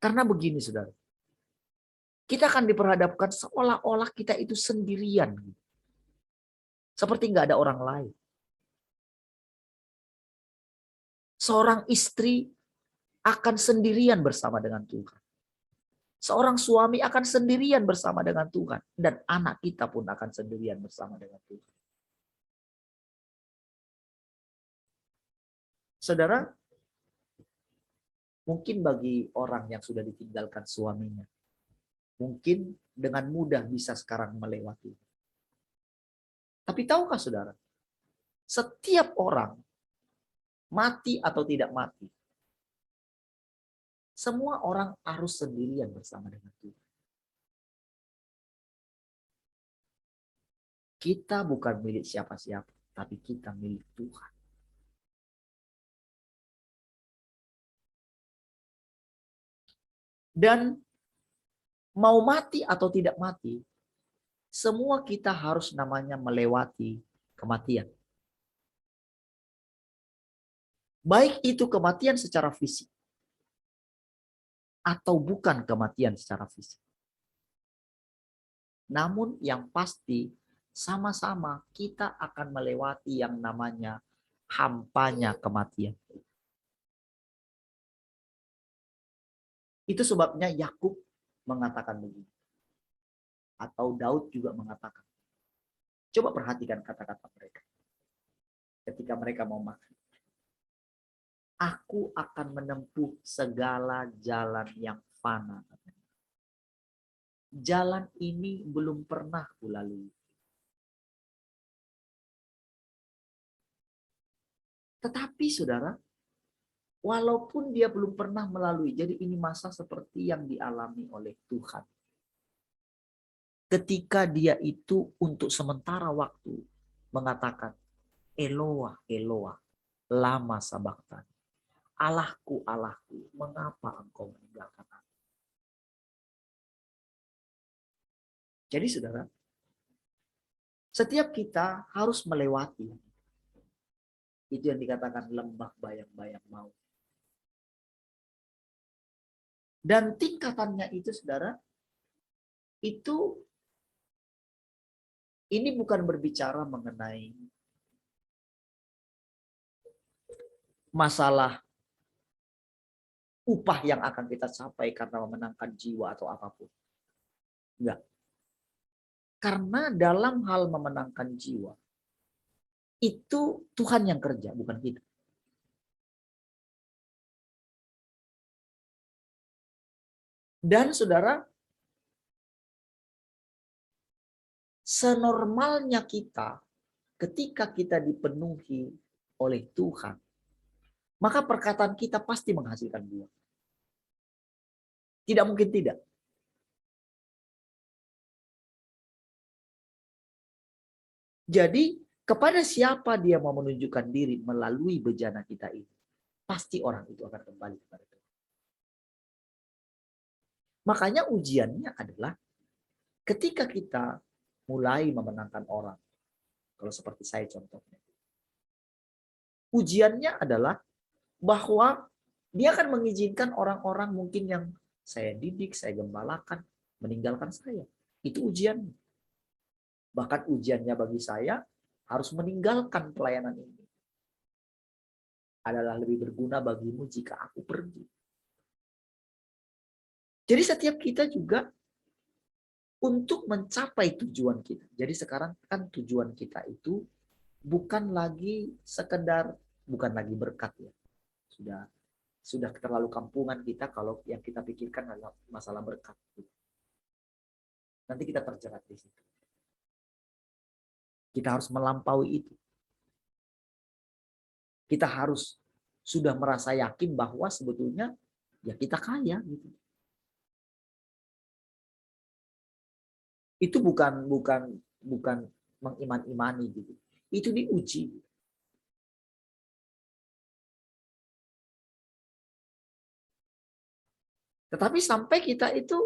Karena begini saudara. Kita akan diperhadapkan seolah-olah kita itu sendirian. Seperti nggak ada orang lain. Seorang istri akan sendirian bersama dengan Tuhan. Seorang suami akan sendirian bersama dengan Tuhan. Dan anak kita pun akan sendirian bersama dengan Tuhan. Saudara, mungkin bagi orang yang sudah ditinggalkan suaminya, mungkin dengan mudah bisa sekarang melewati. Tapi tahukah saudara, setiap orang mati atau tidak mati, semua orang harus sendirian bersama dengan Tuhan. Kita bukan milik siapa-siapa, tapi kita milik Tuhan. Dan mau mati atau tidak mati, semua kita harus namanya melewati kematian. Baik itu kematian secara fisik atau bukan kematian secara fisik. Namun yang pasti sama-sama kita akan melewati yang namanya hampanya kematian. Itu sebabnya Yakub mengatakan begini. Atau Daud juga mengatakan. Coba perhatikan kata-kata mereka. Ketika mereka mau mati. Aku akan menempuh segala jalan yang fana. Jalan ini belum pernah kulalui. Tetapi saudara, walaupun dia belum pernah melalui, jadi ini masa seperti yang dialami oleh Tuhan. Ketika dia itu untuk sementara waktu mengatakan, Eloah, Eloah, lama sabachthani. Allahku, Allahku, mengapa engkau meninggalkan aku? Jadi saudara, setiap kita harus melewati. Itu yang dikatakan lembah bayang-bayang maut. Dan tingkatannya itu saudara, itu ini bukan berbicara mengenai masalah upah yang akan kita capai karena memenangkan jiwa atau apapun. Enggak. Karena dalam hal memenangkan jiwa, itu Tuhan yang kerja, bukan kita. Dan saudara, senormalnya kita, ketika kita dipenuhi oleh Tuhan, maka perkataan kita pasti menghasilkan buah. Tidak mungkin tidak. Jadi, kepada siapa dia mau menunjukkan diri melalui bejana kita ini, pasti orang itu akan kembali kepada Tuhan. Makanya ujiannya adalah ketika kita mulai memenangkan orang. Kalau seperti saya contohnya. Ujiannya adalah bahwa dia akan mengizinkan orang-orang mungkin yang saya didik, saya gembalakan, meninggalkan saya. Itu ujiannya. Bahkan ujiannya bagi saya harus meninggalkan pelayanan ini. Adalah lebih berguna bagimu jika aku pergi. Jadi setiap kita juga untuk mencapai tujuan kita. Jadi sekarang kan tujuan kita itu bukan lagi sekedar, bukan lagi berkat ya. Sudah Sudah terlalu kampungan kita kalau yang kita pikirkan adalah masalah berkat. Nanti kita terjerat di situ. Kita harus melampaui itu. Kita harus sudah merasa yakin bahwa sebetulnya ya kita kaya gitu. Itu bukan mengiman-imani gitu. Itu diuji. Tetapi sampai kita itu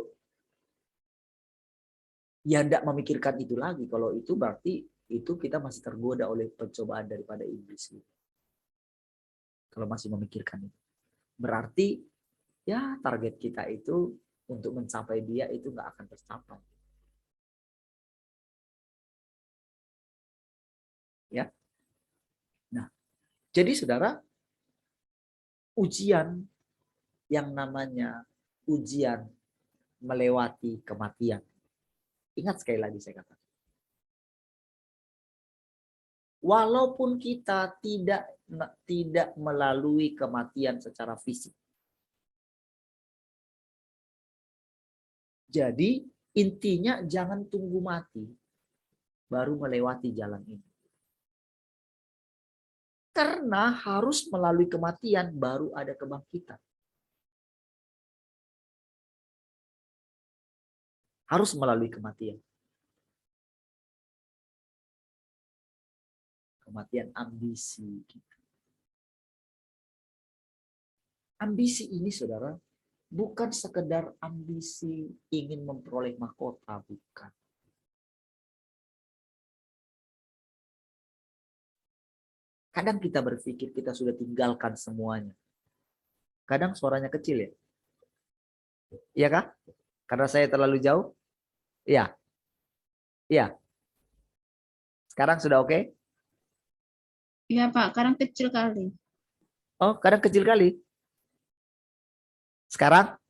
ya tidak memikirkan itu lagi. Kalau itu berarti itu kita masih tergoda oleh pencobaan daripada iblis. Kalau masih memikirkan itu. Berarti ya target kita itu untuk mencapai dia itu nggak akan tercapai. Ya. Nah, jadi saudara, ujian yang namanya ujian melewati kematian. Ingat sekali lagi saya katakan. Walaupun kita tidak melalui kematian secara fisik. Jadi intinya jangan tunggu mati baru melewati jalan ini. Karena harus melalui kematian baru ada kebangkitan. Harus melalui kematian. Kematian ambisi. Ambisi ini saudara, bukan sekedar ambisi ingin memperoleh mahkota, bukan. Kadang kita berpikir kita sudah tinggalkan semuanya. Kadang suaranya kecil ya. Iya kah? Karena saya terlalu jauh? Iya. Iya. Sekarang sudah oke? Iya Pak, kadang kecil kali. Oh, kadang kecil kali. Sekarang?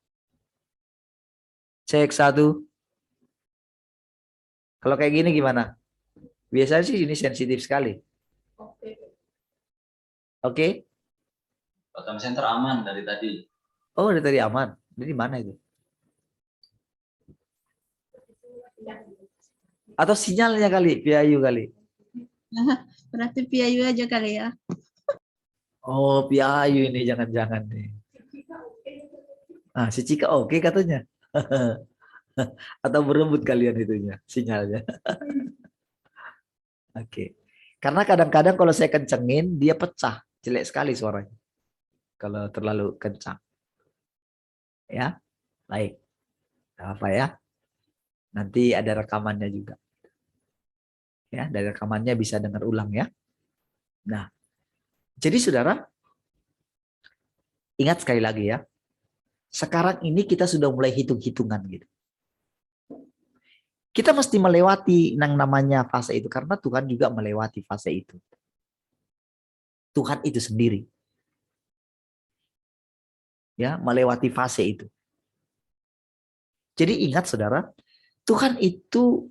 Cek 1. Kalau kayak gini gimana? Biasanya sih ini sensitif sekali. Oke? Bottom center aman dari tadi. Oh, dari tadi aman. Dari mana itu? Atau sinyalnya kali, PIU kali. Berarti PIU aja kali ya. Oh, PIU ini jangan-jangan nih. Ah, si Cika oke katanya. Atau berebut kalian itunya, sinyalnya. Oke. Karena kadang-kadang kalau saya kencengin, dia pecah. Jelek sekali suaranya. Kalau terlalu kencang. Ya, baik. Gak apa ya. Nanti ada rekamannya juga. Ya, dari rekamannya bisa dengar ulang ya. Nah, jadi saudara, ingat sekali lagi ya. Sekarang ini kita sudah mulai hitung-hitungan gitu. Kita mesti melewati yang namanya fase itu karena Tuhan juga melewati fase itu. Tuhan itu sendiri. Ya, melewati fase itu. Jadi ingat saudara, Tuhan itu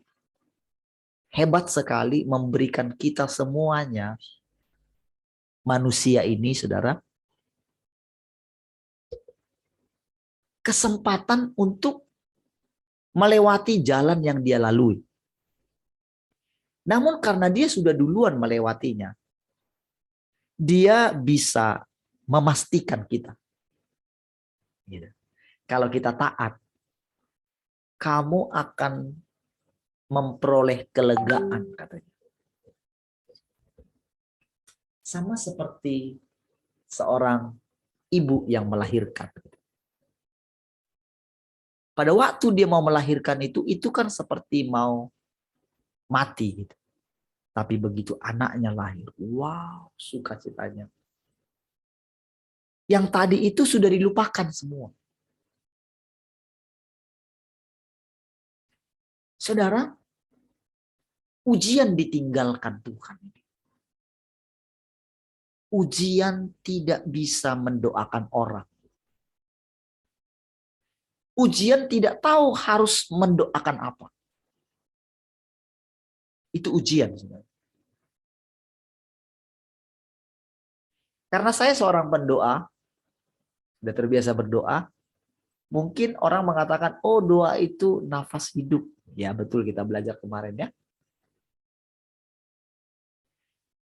hebat sekali memberikan kita semuanya, manusia ini saudara, kesempatan untuk melewati jalan yang dia lalui. Namun karena dia sudah duluan melewatinya, dia bisa memastikan kita. Gitu. Kalau kita taat, kamu akan memperoleh kelegaan katanya. Sama seperti seorang ibu yang melahirkan. Pada waktu dia mau melahirkan itu kan seperti mau mati gitu. Tapi begitu anaknya lahir, wow, sukacitanya. Yang tadi itu sudah dilupakan semua. Saudara, ujian ditinggalkan Tuhan. Ujian tidak bisa mendoakan orang. Ujian tidak tahu harus mendoakan apa. Itu ujian. Saudara. Karena saya seorang pendoa, Sudah terbiasa berdoa. Mungkin orang mengatakan, oh doa itu nafas hidup. Ya betul, kita belajar kemarin ya.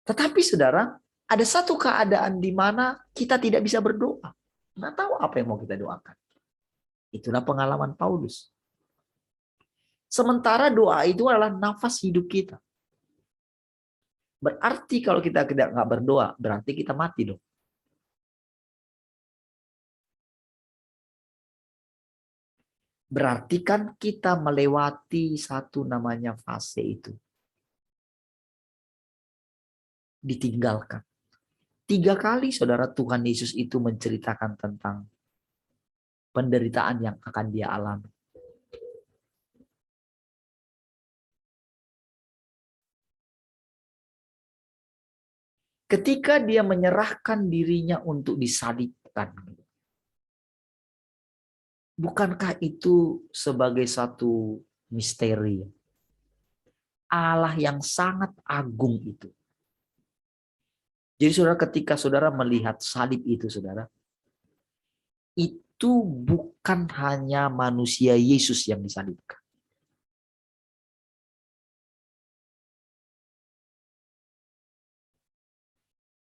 Tetapi saudara, ada satu keadaan di mana kita tidak bisa berdoa. Nggak tahu apa yang mau kita doakan. Itulah pengalaman Paulus. Sementara doa itu adalah nafas hidup kita. Berarti kalau kita tidak nggak berdoa, berarti kita mati dong. Berarti kan kita melewati satu namanya fase itu. Ditinggalkan. 3 kali saudara Tuhan Yesus itu menceritakan tentang penderitaan yang akan dia alami. Ketika dia menyerahkan dirinya untuk disalibkan. Bukankah itu sebagai satu misteri? Allah yang sangat agung itu. Jadi saudara, ketika saudara melihat salib itu saudara, itu bukan hanya manusia Yesus yang disalibkan.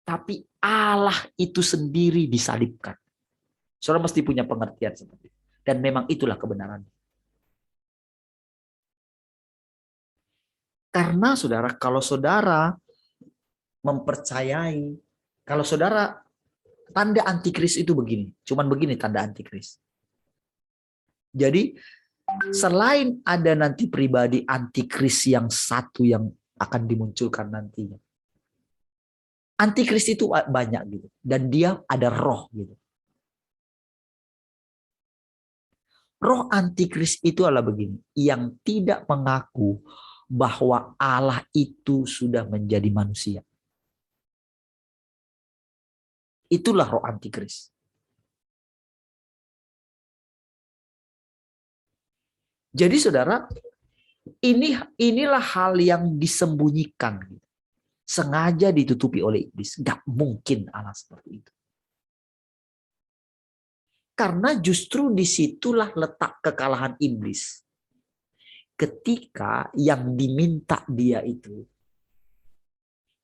Tapi Allah itu sendiri disalibkan. Saudara mesti punya pengertian seperti itu. Dan memang itulah kebenaran. Karena saudara, kalau saudara mempercayai, kalau saudara, tanda antikris itu begini. Cuman begini tanda antikris. Jadi selain ada nanti pribadi antikris yang satu yang akan dimunculkan nantinya. Antikris itu banyak gitu. Dan dia ada roh gitu. Roh antikris itu adalah begini, yang tidak mengaku bahwa Allah itu sudah menjadi manusia. Itulah roh antikris. Jadi saudara, inilah hal yang disembunyikan. Sengaja ditutupi oleh iblis. Gak mungkin Allah seperti itu. Karena justru disitulah letak kekalahan iblis. Ketika yang diminta dia itu,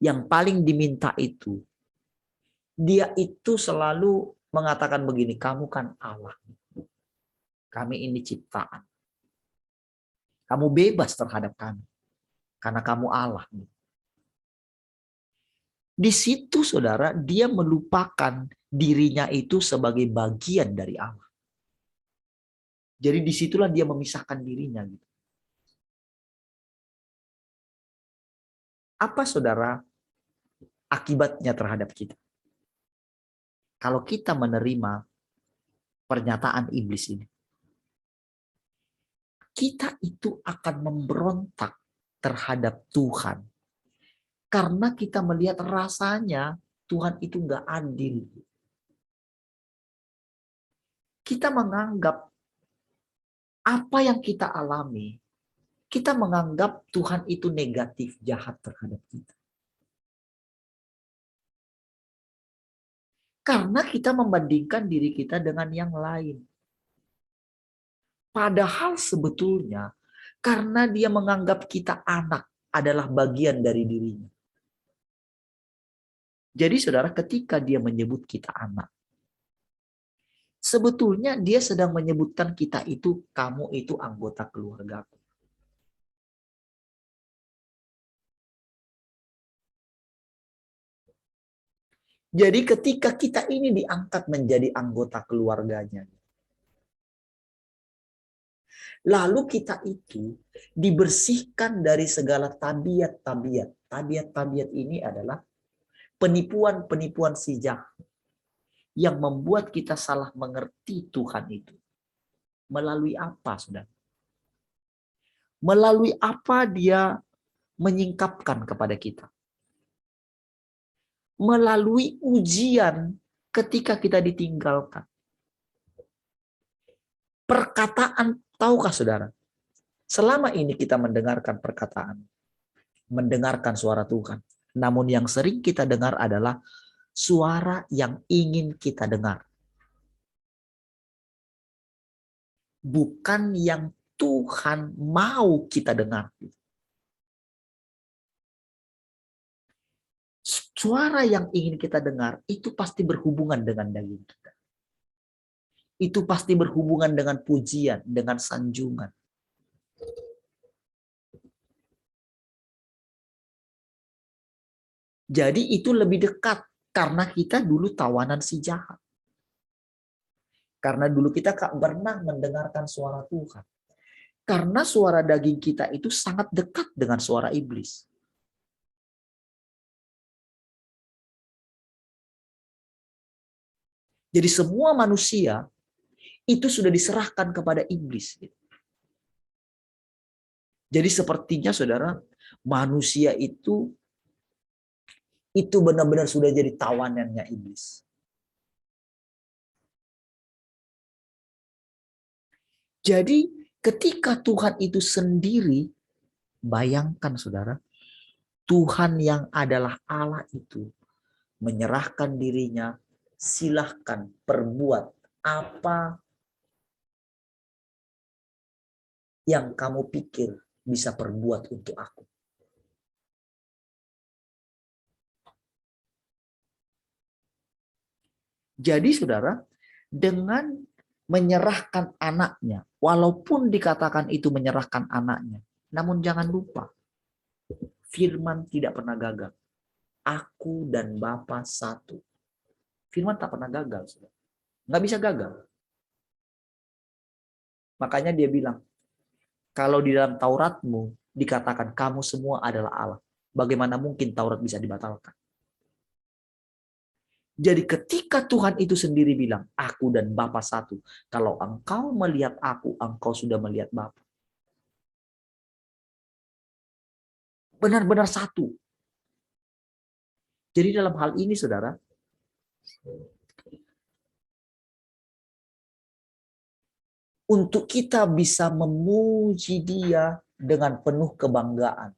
yang paling diminta itu, dia itu selalu mengatakan begini, kamu kan Allah. Kami ini ciptaan. Kamu bebas terhadap kami. Karena kamu Allah. Di situ saudara, dia melupakan dirinya itu sebagai bagian dari Allah. Jadi disitulah dia memisahkan dirinya. Apa saudara akibatnya terhadap kita? Kalau kita menerima pernyataan iblis ini. Kita itu akan memberontak terhadap Tuhan. Karena kita melihat rasanya Tuhan itu nggak adil. Kita menganggap apa yang kita alami, kita menganggap Tuhan itu negatif, jahat terhadap kita. Karena kita membandingkan diri kita dengan yang lain. Padahal sebetulnya karena dia menganggap kita anak adalah bagian dari dirinya. Jadi saudara, ketika dia menyebut kita anak, sebetulnya dia sedang menyebutkan kita itu, kamu itu anggota keluargaku. Jadi ketika kita ini diangkat menjadi anggota keluarganya, lalu kita itu dibersihkan dari segala tabiat-tabiat. Tabiat-tabiat ini adalah penipuan-penipuan si jahat yang membuat kita salah mengerti Tuhan itu. Melalui apa, saudara? Melalui apa dia menyingkapkan kepada kita? Melalui ujian ketika kita ditinggalkan. Perkataan, tahukah saudara? Selama ini kita mendengarkan perkataan, mendengarkan suara Tuhan. Namun yang sering kita dengar adalah suara yang ingin kita dengar. bukan yang Tuhan mau kita dengar. Suara yang ingin kita dengar itu pasti berhubungan dengan daging kita. Itu pasti berhubungan dengan pujian, dengan sanjungan. Jadi itu lebih dekat karena kita dulu tawanan si jahat. Karena dulu kita tak pernah mendengarkan suara Tuhan. Karena suara daging kita itu sangat dekat dengan suara iblis. Jadi semua manusia itu sudah diserahkan kepada iblis. Jadi sepertinya saudara, manusia itu benar-benar sudah jadi tawanannya iblis. Jadi ketika Tuhan itu sendiri, bayangkan saudara, Tuhan yang adalah Allah itu menyerahkan dirinya, silahkan perbuat apa yang kamu pikir bisa perbuat untuk aku. Jadi saudara, dengan menyerahkan anaknya, walaupun dikatakan itu menyerahkan anaknya, namun jangan lupa, firman tidak pernah gagal. Aku dan Bapa satu. Firman tak pernah gagal. Saudara. Nggak bisa gagal. Makanya dia bilang, kalau di dalam Tauratmu dikatakan kamu semua adalah Allah, bagaimana mungkin Taurat bisa dibatalkan? Jadi ketika Tuhan itu sendiri bilang, aku dan Bapa satu. Kalau engkau melihat aku, engkau sudah melihat Bapa. Benar-benar satu. Jadi dalam hal ini saudara, untuk kita bisa memuji Dia dengan penuh kebanggaan.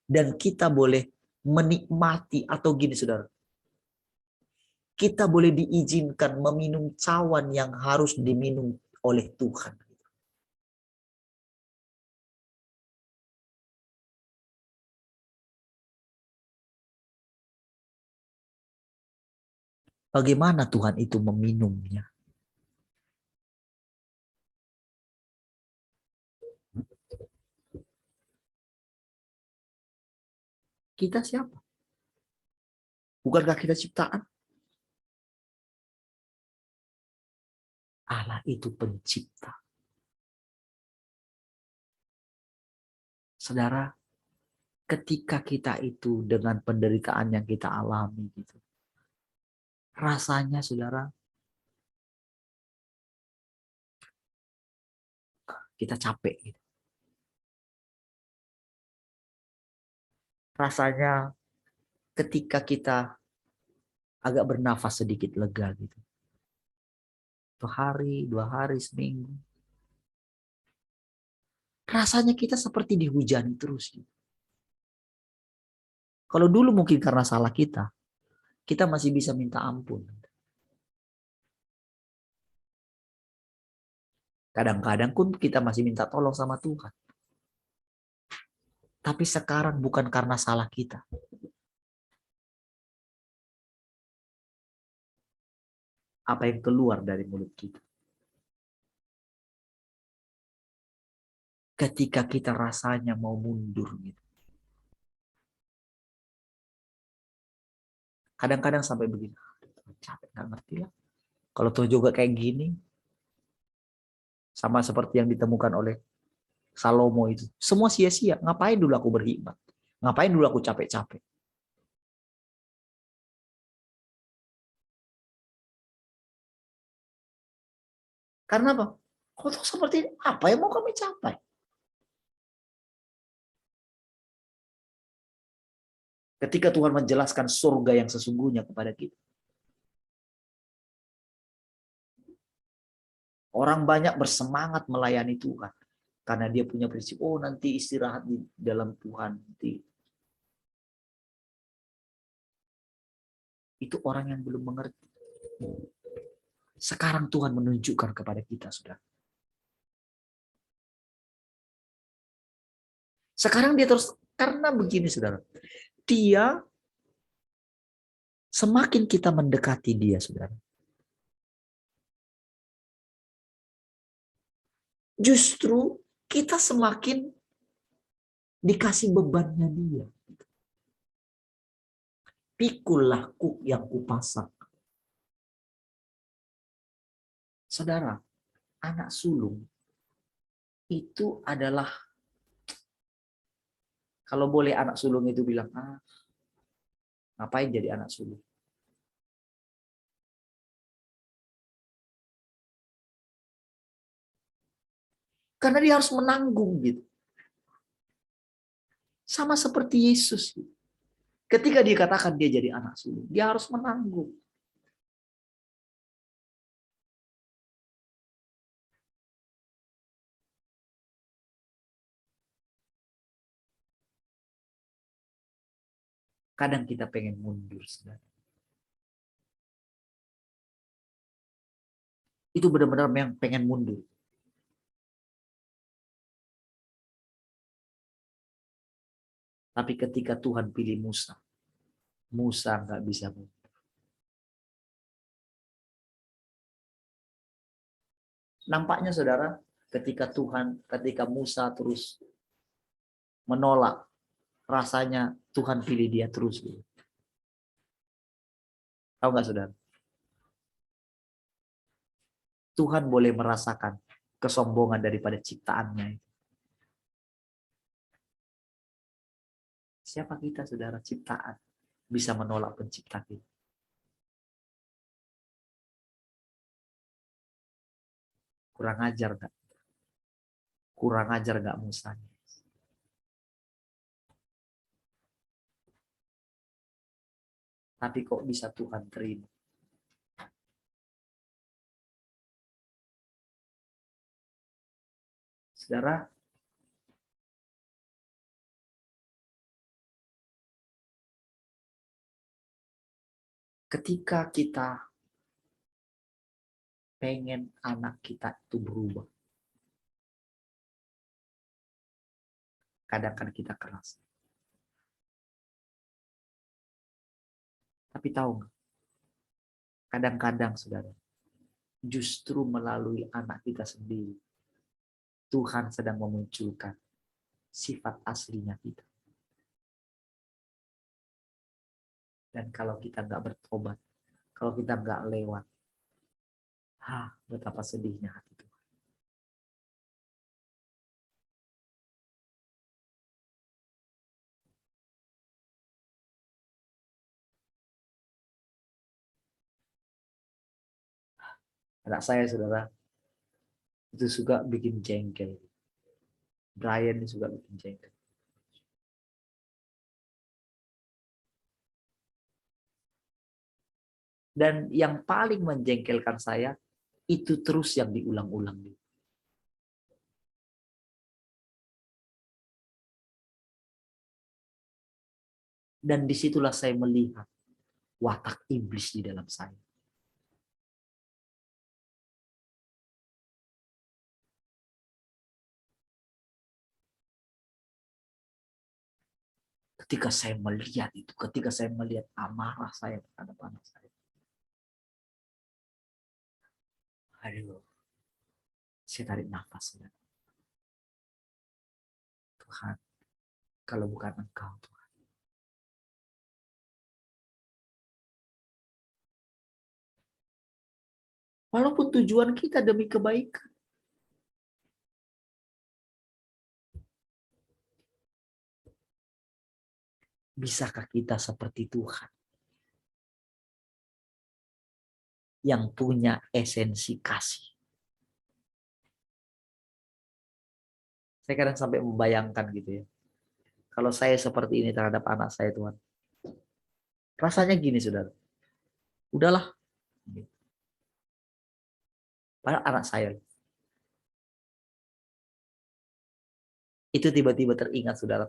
Dan kita boleh menikmati, atau gini saudara, kita boleh diizinkan meminum cawan yang harus diminum oleh Tuhan. Bagaimana Tuhan itu meminumnya? Kita siapa? Bukankah kita ciptaan? Allah itu pencipta. Saudara, ketika kita itu dengan penderitaan yang kita alami gitu, rasanya saudara, kita capek gitu. Rasanya ketika kita agak bernafas sedikit lega gitu. 1 hari, 2 hari, seminggu. Rasanya kita seperti dihujani terus. Gitu. Kalau dulu mungkin karena salah kita masih bisa minta ampun. Kadang-kadang pun kita masih minta tolong sama Tuhan. Tapi sekarang bukan karena salah kita. Apa yang keluar dari mulut kita. Ketika kita rasanya mau mundur gitu. Kadang-kadang sampai begini. Capek, gak ngerti lah. Kalau tuh juga kayak gini. Sama seperti yang ditemukan oleh Salomo itu. Semua sia-sia. Ngapain dulu aku berhikmat? Ngapain dulu aku capek-capek? Karena apa? Kalau seperti ini, apa yang mau kami capai? Ketika Tuhan menjelaskan surga yang sesungguhnya kepada kita. Orang banyak bersemangat melayani Tuhan. Karena dia punya prinsip, oh nanti istirahat di dalam Tuhan. Nanti. Itu orang yang belum mengerti. Sekarang Tuhan menunjukkan kepada kita, saudara. Sekarang dia terus, karena begini saudara, dia semakin kita mendekati dia saudara, justru kita semakin dikasih bebannya dia. Pikullah yang kupasang. Saudara, anak sulung itu adalah, kalau boleh anak sulung itu bilang, ngapain jadi anak sulung? Karena dia harus menanggung gitu. Sama seperti Yesus. Ketika dia katakan dia jadi anak sulung, dia harus menanggung. Kadang kita pengen mundur, saudara. Itu benar-benar yang pengen mundur. Tapi ketika Tuhan pilih Musa, Musa nggak bisa mundur. Nampaknya saudara, ketika Musa terus menolak, rasanya Tuhan pilih dia terus. Tahu nggak saudara? Tuhan boleh merasakan kesombongan daripada ciptaannya. Siapa kita saudara, ciptaan, bisa menolak pencipta kita? Kurang ajar nggak? Kurang ajar nggak Musa? Tapi kok bisa Tuhan terima? Saudara, ketika kita pengen anak kita itu berubah, kadang-kadang kita keras. Tapi tahu nggak? Kadang-kadang saudara, justru melalui anak kita sendiri, Tuhan sedang memunculkan sifat aslinya kita. Dan kalau kita nggak bertobat, kalau kita nggak lewat, betapa sedihnya hati Tuhan. Anak saya saudara, itu suka bikin jengkel. Brian juga bikin jengkel. Dan yang paling menjengkelkan saya, itu terus yang diulang-ulang. Dan disitulah saya melihat watak iblis di dalam saya. Ketika saya melihat itu, ketika saya melihat amarah saya terhadap anak saya. Aduh, saya tarik nafas. Tuhan, kalau bukan Engkau, Tuhan. Walaupun tujuan kita demi kebaikan. Bisakah kita seperti Tuhan? Yang punya esensi kasih. Saya kadang sampai membayangkan gitu ya. Kalau saya seperti ini terhadap anak saya Tuhan. Rasanya gini saudara. Udahlah. Padahal anak saya. Itu tiba-tiba teringat saudara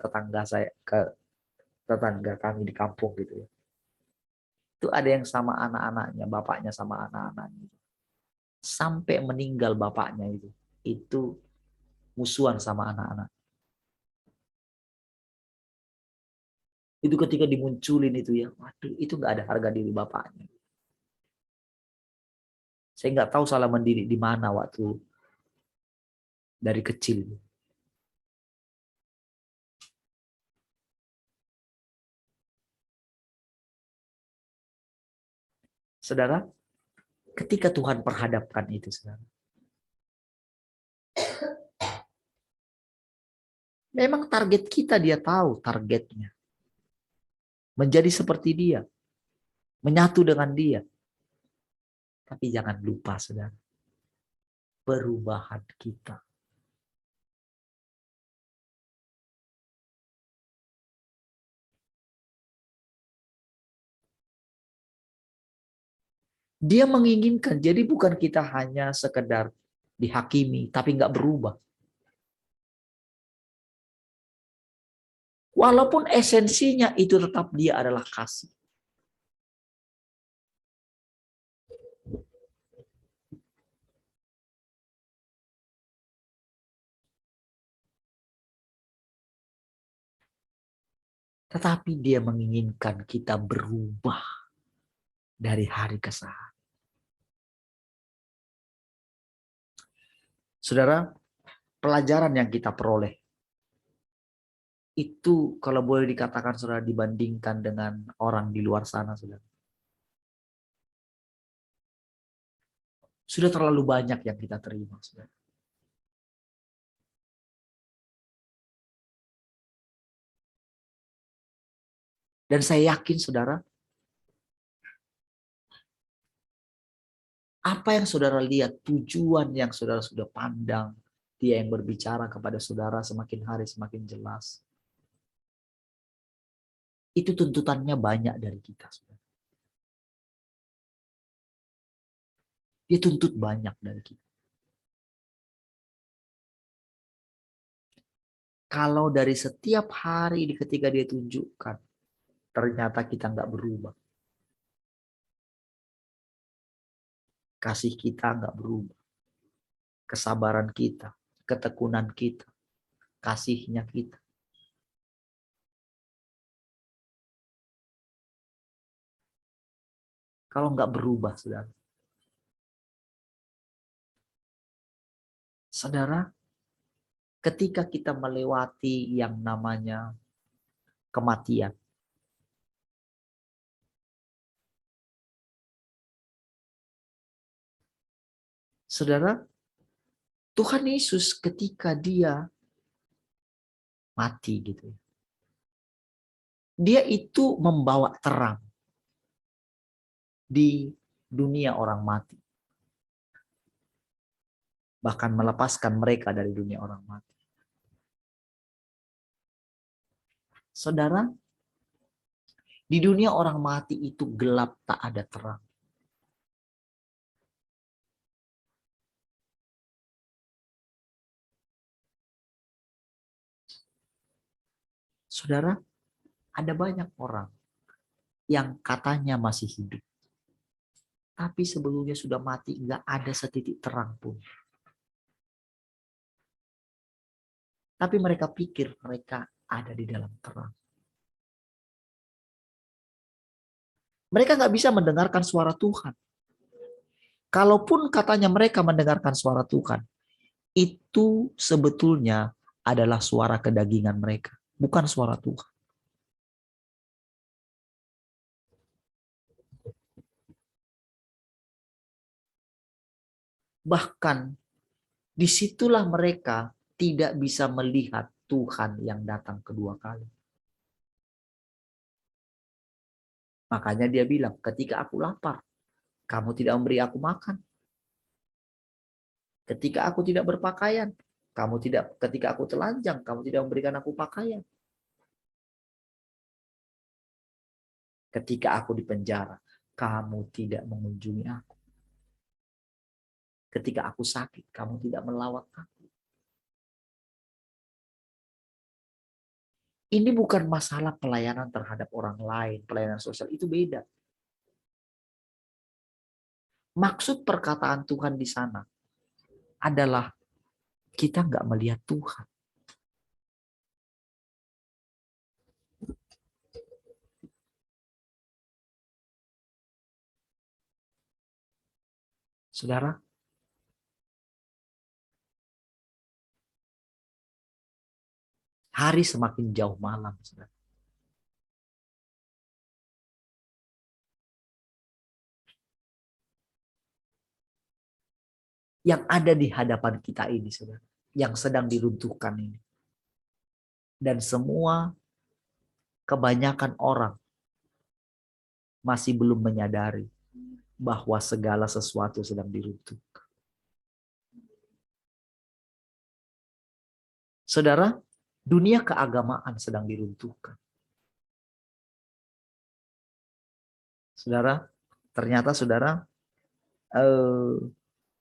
tetangga kami di kampung gitu ya. Itu ada yang sama anak-anaknya, bapaknya sama anak-anaknya. Sampai meninggal bapaknya itu musuhan sama anak-anak. Itu ketika dimunculin itu ya, waduh, itu nggak ada harga diri bapaknya. Saya nggak tahu salah mendidik di mana waktu dari kecil. Saudara, ketika Tuhan perhadapkan itu, saudara, memang target kita, dia tahu targetnya. Menjadi seperti dia. Menyatu dengan dia. Tapi jangan lupa, saudara, perubahan kita. Dia menginginkan, jadi bukan kita hanya sekedar dihakimi, tapi nggak berubah. Walaupun esensinya itu tetap dia adalah kasih. Tetapi dia menginginkan kita berubah dari hari ke hari. Saudara, pelajaran yang kita peroleh itu kalau boleh dikatakan, saudara, dibandingkan dengan orang di luar sana, saudara, sudah terlalu banyak yang kita terima, saudara. Dan saya yakin, saudara, apa yang saudara lihat, tujuan yang saudara sudah pandang, dia yang berbicara kepada saudara semakin hari semakin jelas. Itu tuntutannya banyak dari kita, saudara. Dia tuntut banyak dari kita. Kalau dari setiap hari ketika dia tunjukkan, ternyata kita nggak berubah. Kasih kita nggak berubah. Kesabaran kita, ketekunan kita, kasihnya kita. Kalau nggak berubah, saudara. Saudara, ketika kita melewati yang namanya kematian, saudara, Tuhan Yesus ketika dia mati gitu, dia itu membawa terang di dunia orang mati. Bahkan melepaskan mereka dari dunia orang mati. Saudara, di dunia orang mati itu gelap, tak ada terang. Saudara, ada banyak orang yang katanya masih hidup. Tapi sebelumnya sudah mati, nggak ada setitik terang pun. Tapi mereka pikir mereka ada di dalam terang. Mereka nggak bisa mendengarkan suara Tuhan. Kalaupun katanya mereka mendengarkan suara Tuhan, itu sebetulnya adalah suara kedagingan mereka, bukan suara Tuhan. Bahkan disitulah mereka tidak bisa melihat Tuhan yang datang kedua kali. Makanya dia bilang, ketika aku lapar, kamu tidak memberi aku makan. Ketika aku tidak berpakaian, ketika aku telanjang, kamu tidak memberikan aku pakaian. Ketika aku di penjara, kamu tidak mengunjungi aku. Ketika aku sakit, kamu tidak melawat aku. Ini bukan masalah pelayanan terhadap orang lain, pelayanan sosial, itu beda. Maksud perkataan Tuhan di sana adalah kita nggak melihat Tuhan. Saudara, hari semakin jauh malam, saudara. Yang ada di hadapan kita ini, saudara, yang sedang diruntuhkan ini. Dan semua kebanyakan orang masih belum menyadari bahwa segala sesuatu sedang diruntuhkan. Saudara, dunia keagamaan sedang diruntuhkan. Saudara, ternyata saudara,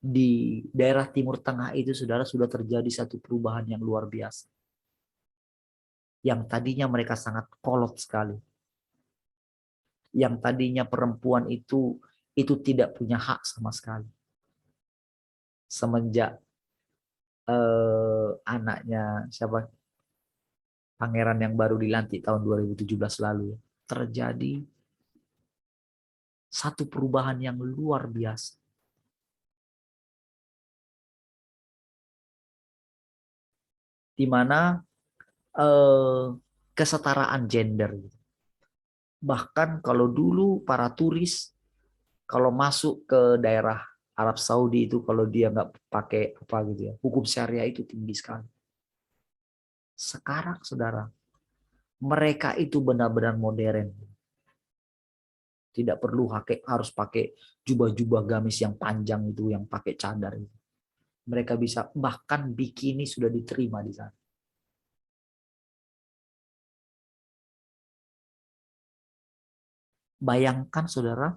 di daerah Timur Tengah itu saudara sudah terjadi satu perubahan yang luar biasa. Yang tadinya mereka sangat kolot sekali. Yang tadinya perempuan itu tidak punya hak sama sekali. Semenjak anaknya siapa? Pangeran yang baru dilantik tahun 2017 lalu, terjadi satu perubahan yang luar biasa. Di mana kesetaraan gender. Bahkan kalau dulu para turis kalau masuk ke daerah Arab Saudi itu kalau dia nggak pakai apa gitu ya, hukum syariah itu tinggi sekali. Sekarang saudara, mereka itu benar-benar modern. Tidak perlu harus pakai jubah-jubah gamis yang panjang itu, yang pakai cadar itu. Mereka bisa, bahkan bikini sudah diterima di sana. Bayangkan saudara,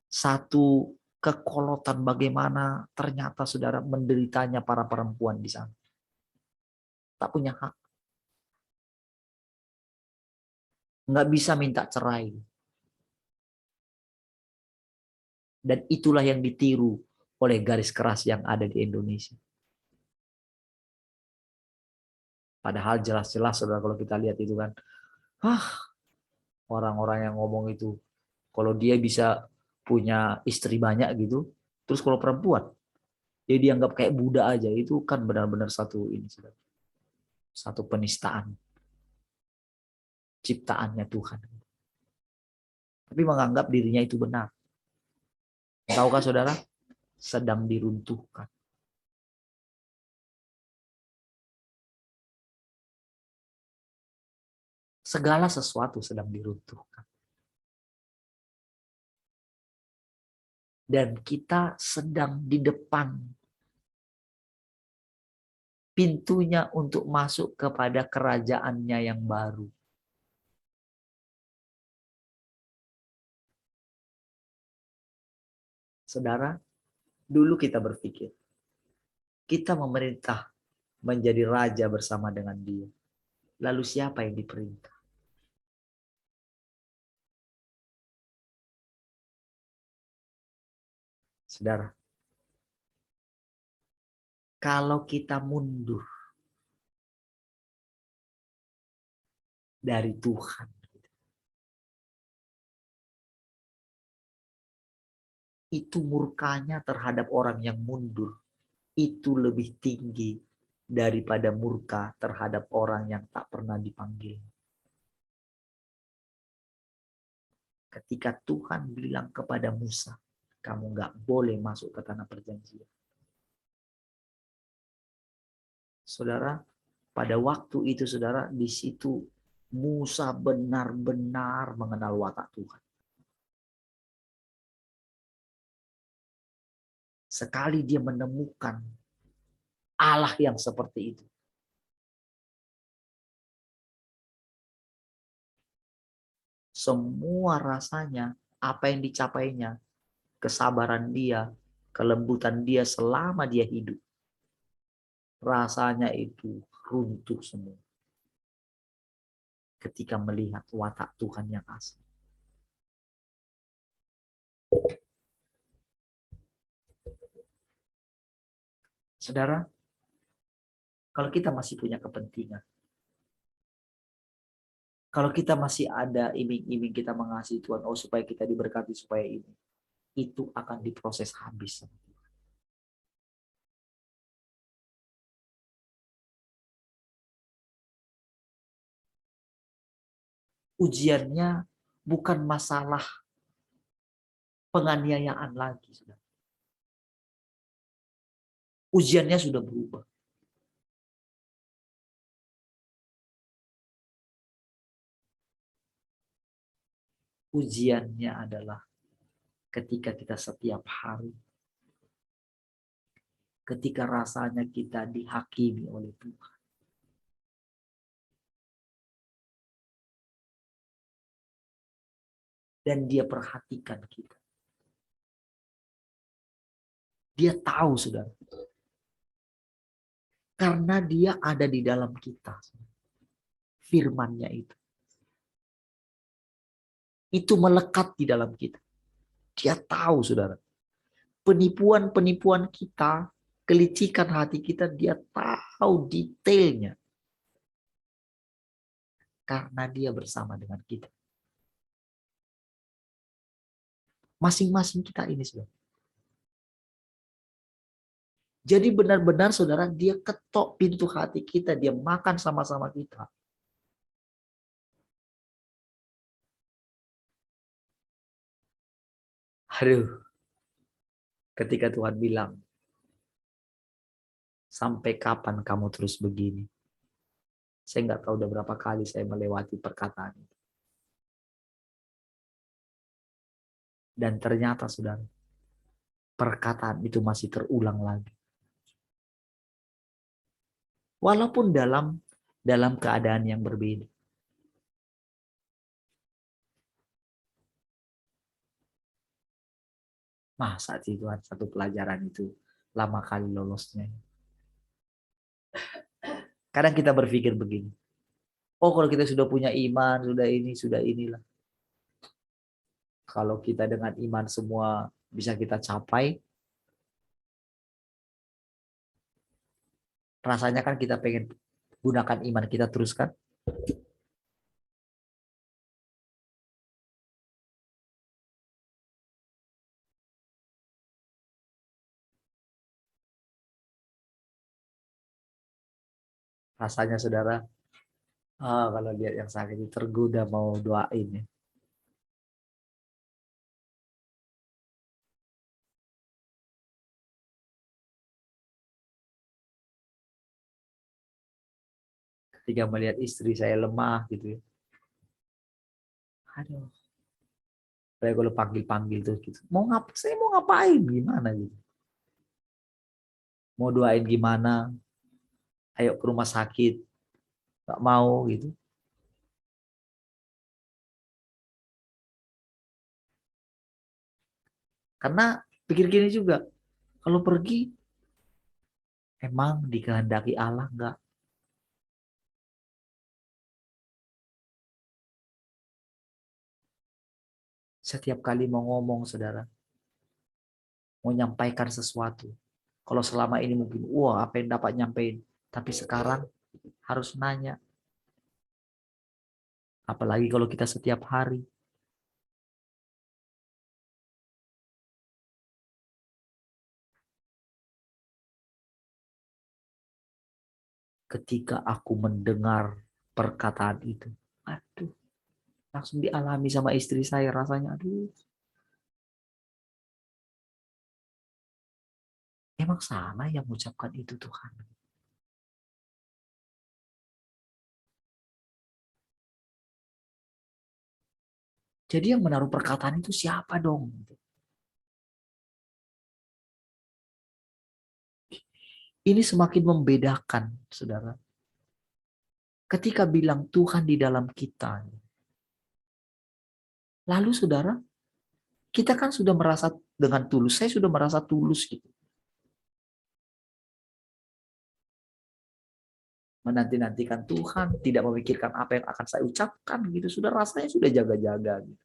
satu kekolotan bagaimana ternyata saudara menderitanya para perempuan di sana. Tak punya hak. Nggak bisa minta cerai. Dan itulah yang ditiru oleh garis keras yang ada di Indonesia. Padahal jelas-jelas saudara kalau kita lihat itu kan, orang-orang yang ngomong itu, kalau dia bisa punya istri banyak gitu, terus kalau perempuan, dia dianggap kayak budak aja, itu kan benar-benar satu ini, saudara. Satu penistaan ciptaannya Tuhan. Tapi menganggap dirinya itu benar. Tahukah saudara? Sedang diruntuhkan. Segala sesuatu sedang diruntuhkan. Dan kita sedang di depan pintunya untuk masuk kepada kerajaannya yang baru. Saudara, dulu kita berpikir, kita memerintah menjadi raja bersama dengan dia. Lalu siapa yang diperintah? Saudara, kalau kita mundur dari Tuhan, itu murkanya terhadap orang yang mundur itu lebih tinggi daripada murka terhadap orang yang tak pernah dipanggil. Ketika Tuhan bilang kepada Musa, kamu nggak boleh masuk ke tanah perjanjian. Saudara, pada waktu itu saudara, di situ Musa benar-benar mengenal watak Tuhan. Sekali dia menemukan Allah yang seperti itu, semua rasanya, apa yang dicapainya, kesabaran dia, kelembutan dia selama dia hidup, rasanya itu runtuh semua ketika melihat watak Tuhan yang asli. Saudara, kalau kita masih punya kepentingan, kalau kita masih ada iming-iming kita mengasihi Tuhan, supaya kita diberkati, supaya ini, itu akan diproses habis. Ujiannya bukan masalah penganiayaan lagi. Saudara. Ujiannya sudah berubah. Ujiannya adalah ketika kita setiap hari, ketika rasanya kita dihakimi oleh Tuhan. Dan dia perhatikan kita. Dia tahu, saudara. Karena dia ada di dalam kita. Firman-Nya itu. Itu melekat di dalam kita. Dia tahu, saudara. Penipuan-penipuan kita, kelicikan hati kita, dia tahu detailnya. Karena dia bersama dengan kita. Masing-masing kita ini, saudara. Jadi benar-benar, saudara, dia ketok pintu hati kita, dia makan sama-sama kita. Aduh, ketika Tuhan bilang, sampai kapan kamu terus begini? Saya nggak tahu udah berapa kali saya melewati perkataan itu. Dan ternyata, saudara, perkataan itu masih terulang lagi. Walaupun dalam keadaan yang berbeda. Masa sih Tuhan satu pelajaran itu lama kali lolosnya. Kadang kita berpikir begini. Oh, kalau kita sudah punya iman, sudah ini, sudah inilah. Kalau kita dengan iman semua bisa kita capai, rasanya kan kita pengen gunakan iman kita terus kan? Rasanya, saudara, kalau lihat yang sakit itu tergoda mau doain ya. Ketika melihat istri saya lemah gitu ya. Aduh. Saya kalau panggil-panggil tuh gitu. Saya mau ngapain gimana gitu. Mau doain gimana? Ayo ke rumah sakit. Gak mau gitu. Karena pikir gini juga. Kalau pergi, emang dikehendaki Allah enggak? Setiap kali mau ngomong, saudara, mau nyampaikan sesuatu. Kalau selama ini mungkin, wah apa yang dapat nyampein. Tapi sekarang harus nanya. Apalagi kalau kita setiap hari. Ketika aku mendengar perkataan itu, aduh, langsung dialami sama istri saya rasanya, aduh. Emang salah yang mengucapkan itu Tuhan. Jadi yang menaruh perkataan itu siapa dong? Ini semakin membedakan, saudara. Ketika bilang Tuhan di dalam kita. Lalu saudara, kita kan sudah merasa dengan tulus. Saya sudah merasa tulus gitu. Menanti-nantikan Tuhan, tidak memikirkan apa yang akan saya ucapkan gitu. Sudah rasanya sudah jaga-jaga gitu.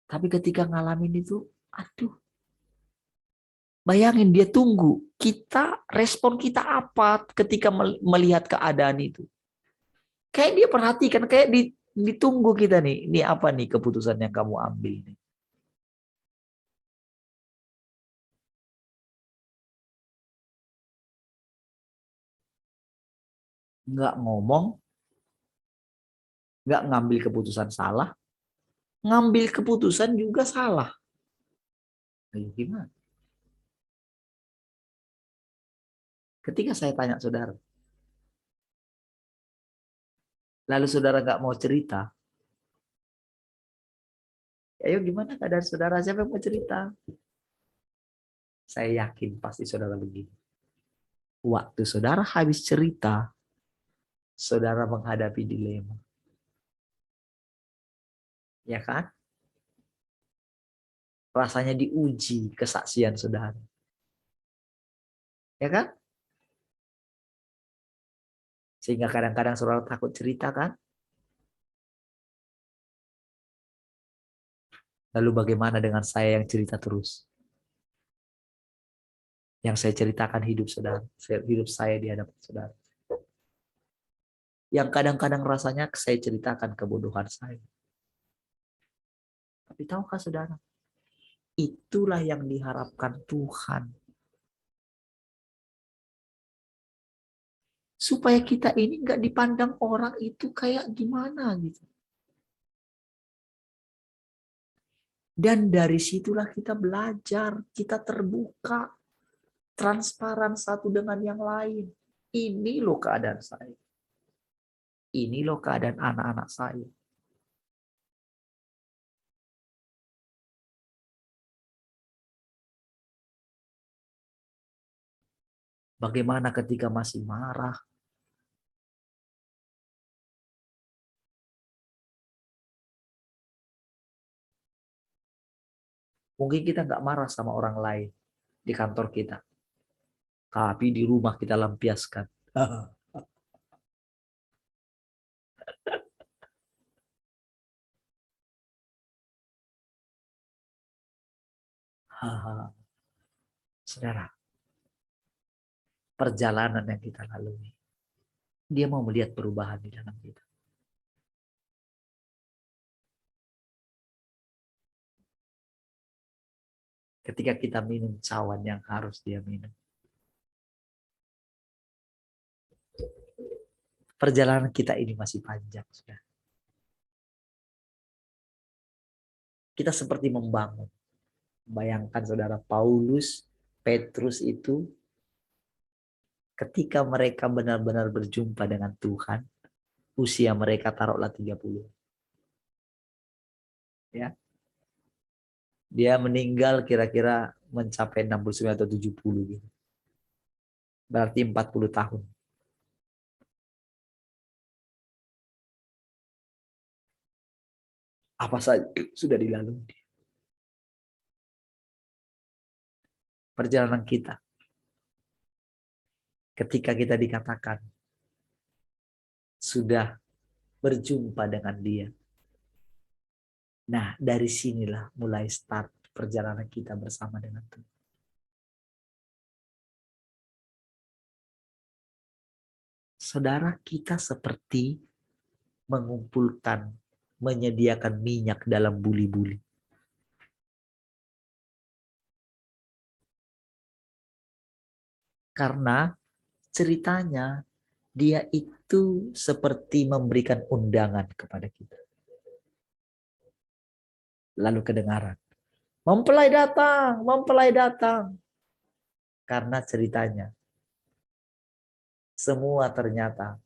Tapi ketika ngalamin itu, aduh. Bayangin dia tunggu. Respon kita apa ketika melihat keadaan itu. Kayak dia perhatikan, kayak ditunggu kita nih. Ini apa nih keputusan yang kamu ambil nih. nggak ngomong, nggak ngambil keputusan salah, ngambil keputusan juga salah. Ayo gimana? Ketika saya tanya saudara, lalu saudara nggak mau cerita, ayo gimana keadaan saudara? Siapa yang mau cerita? Saya yakin pasti saudara begini. Waktu saudara habis cerita, saudara menghadapi dilema. Ya kan? Rasanya diuji kesaksian saudara. Ya kan? Sehingga kadang-kadang saudara takut cerita kan? Lalu bagaimana dengan saya yang cerita terus? Yang saya ceritakan hidup saudara, hidup saya di hadapan saudara. Yang kadang-kadang rasanya saya ceritakan kebodohan saya. Tapi tahukah saudara? Itulah yang diharapkan Tuhan. Supaya kita ini nggak dipandang orang itu kayak gimana gitu. Dan dari situlah kita belajar, kita terbuka, transparan satu dengan yang lain. Ini loh keadaan saya. Ini loh keadaan anak-anak saya. Bagaimana ketika masih marah? Mungkin kita nggak marah sama orang lain di kantor kita. Tapi di rumah kita lampiaskan. Saudara, perjalanan yang kita lalui, dia mau melihat perubahan di dalam kita. Ketika kita minum cawan yang harus dia minum. Perjalanan kita ini masih panjang, saudara. Kita seperti membangun. Bayangkan saudara, Paulus, Petrus itu ketika mereka benar-benar berjumpa dengan Tuhan, usia mereka taruhlah 30. Ya. Dia meninggal kira-kira mencapai 69 atau 70 gitu. Berarti 40 tahun. Apa saja sudah dilalui. Perjalanan kita. Ketika kita dikatakan sudah berjumpa dengan dia. Nah, dari sinilah mulai start perjalanan kita bersama dengan Tuhan. Saudara, kita seperti mengumpulkan, menyediakan minyak dalam buli-buli. Karena ceritanya dia itu seperti memberikan undangan kepada kita. Lalu kedengaran, mempelai datang, mempelai datang. Karena ceritanya, semua ternyata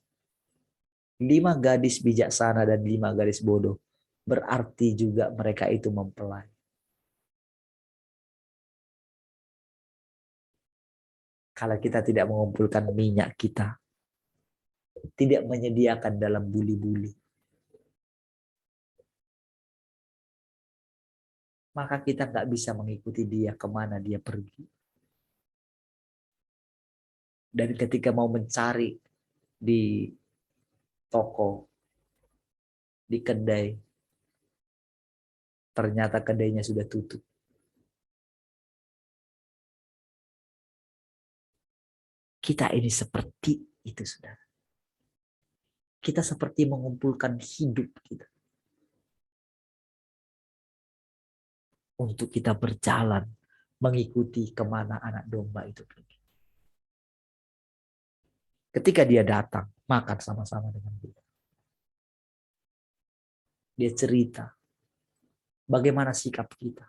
5 gadis bijaksana dan 5 gadis bodoh. Berarti juga mereka itu mempelai. Kalau kita tidak mengumpulkan minyak kita, tidak menyediakan dalam buli-buli, maka kita nggak bisa mengikuti dia kemana dia pergi. Dan ketika mau mencari di toko, di kedai, ternyata kedainya sudah tutup. Kita ini seperti itu, saudara. Kita seperti mengumpulkan hidup kita. Untuk kita berjalan, mengikuti kemana anak domba itu pergi. Ketika dia datang, makan sama-sama dengan dia. Dia cerita bagaimana sikap kita.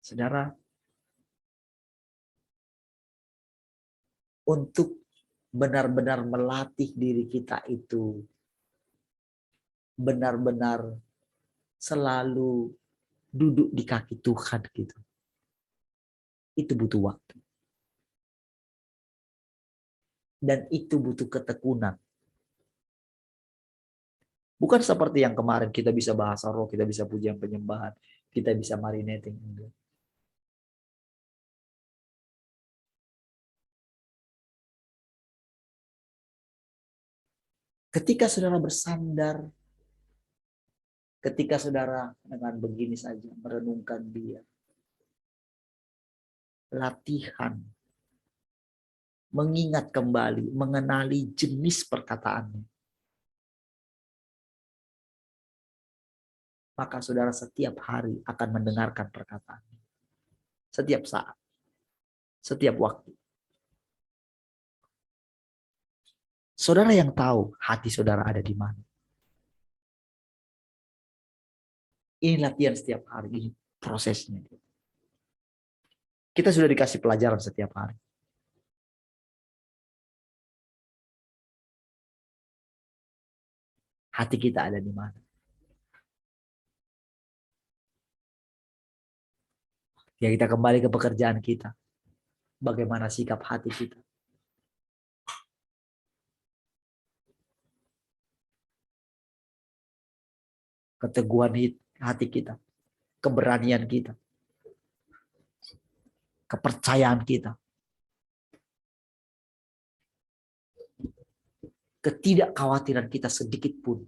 Saudara, untuk benar-benar melatih diri kita itu benar-benar selalu duduk di kaki Tuhan gitu. Itu butuh waktu. Dan itu butuh ketekunan. Bukan seperti yang kemarin kita bisa bahasa roh, kita bisa pujian penyembahan, kita bisa marinating. Ketika saudara bersandar, ketika saudara dengan begini saja merenungkan dia, latihan, mengingat kembali, mengenali jenis perkataannya, maka saudara setiap hari akan mendengarkan perkataannya. Setiap saat, setiap waktu. Saudara yang tahu hati saudara ada di mana. Ini latihan setiap hari, ini prosesnya. Kita sudah dikasih pelajaran setiap hari. Hati kita ada di mana. Ya kita kembali ke pekerjaan kita. Bagaimana sikap hati kita. Keteguhan hati kita. Keberanian kita. Kepercayaan kita. Ketidakkhawatiran kita sedikit pun.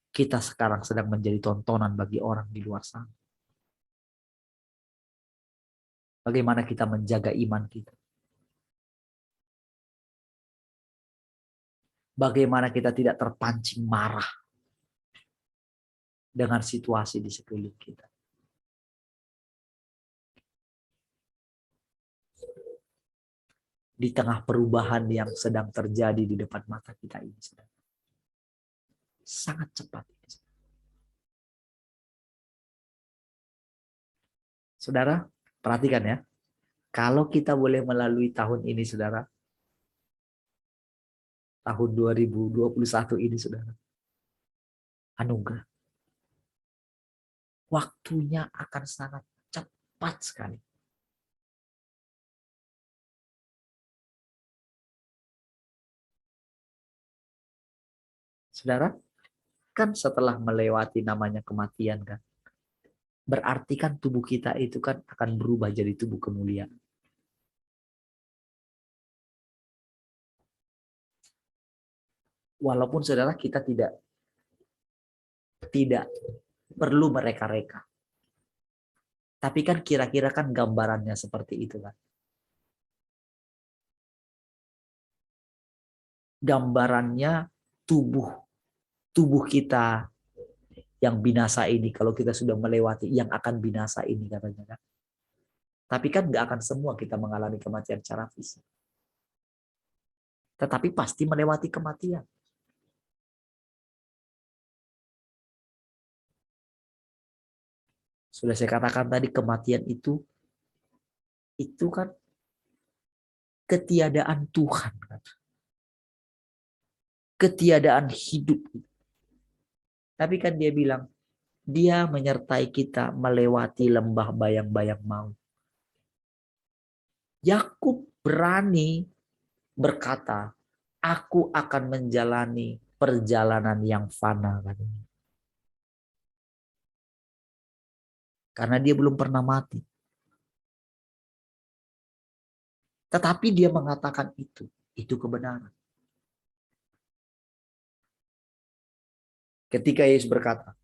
Kita sekarang sedang menjadi tontonan bagi orang di luar sana. Bagaimana kita menjaga iman kita. Bagaimana kita tidak terpancing marah dengan situasi di sekeliling kita. Di tengah perubahan yang sedang terjadi di depan mata kita ini. Sangat cepat. Saudara, perhatikan ya. Kalau kita boleh melalui tahun ini, saudara. Tahun 2021 ini, saudara. Anugerah. Waktunya akan sangat cepat sekali. Saudara, kan setelah melewati namanya kematian kan. Berarti kan tubuh kita itu kan akan berubah jadi tubuh kemuliaan. Walaupun saudara kita tidak perlu mereka-reka. Tapi kan kira-kira kan gambarannya seperti itu kan. Gambarannya tubuh kita yang binasa ini, kalau kita sudah melewati yang akan binasa ini katanya kan. Tapi kan nggak akan semua kita mengalami kematian secara fisik. Tetapi pasti melewati kematian. Sudah saya katakan tadi kematian itu kan ketiadaan Tuhan kan. Ketiadaan hidup. Tapi kan dia bilang, dia menyertai kita melewati lembah bayang-bayang maut. Yakub berani berkata, aku akan menjalani perjalanan yang fana. Karena dia belum pernah mati. Tetapi dia mengatakan itu kebenaran. Ketika Yesus berkata,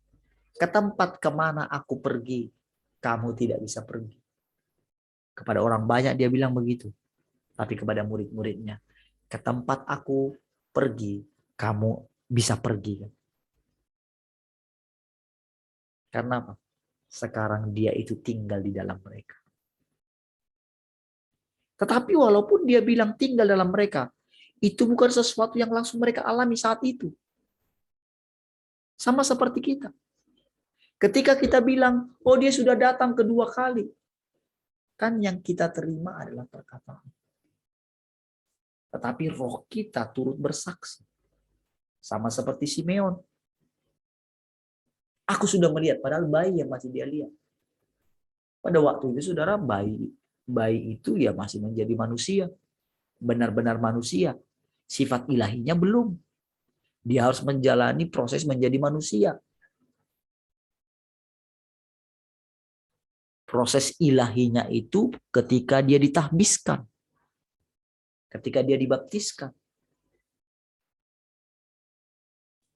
ke tempat kemana aku pergi, kamu tidak bisa pergi. Kepada orang banyak dia bilang begitu. Tapi kepada murid-muridnya, ke tempat aku pergi, kamu bisa pergi. Karena apa? Sekarang dia itu tinggal di dalam mereka. Tetapi walaupun dia bilang tinggal dalam mereka, itu bukan sesuatu yang langsung mereka alami saat itu. Sama seperti kita. Ketika kita bilang, oh dia sudah datang kedua kali. Kan yang kita terima adalah perkataan. Tetapi roh kita turut bersaksi. Sama seperti Simeon. Aku sudah melihat, padahal bayi yang masih dia lihat. Pada waktu itu saudara, bayi itu ya masih menjadi manusia. Benar-benar manusia. Sifat ilahinya belum. Dia harus menjalani proses menjadi manusia. Proses ilahinya itu ketika dia ditahbiskan. Ketika dia dibaptiskan.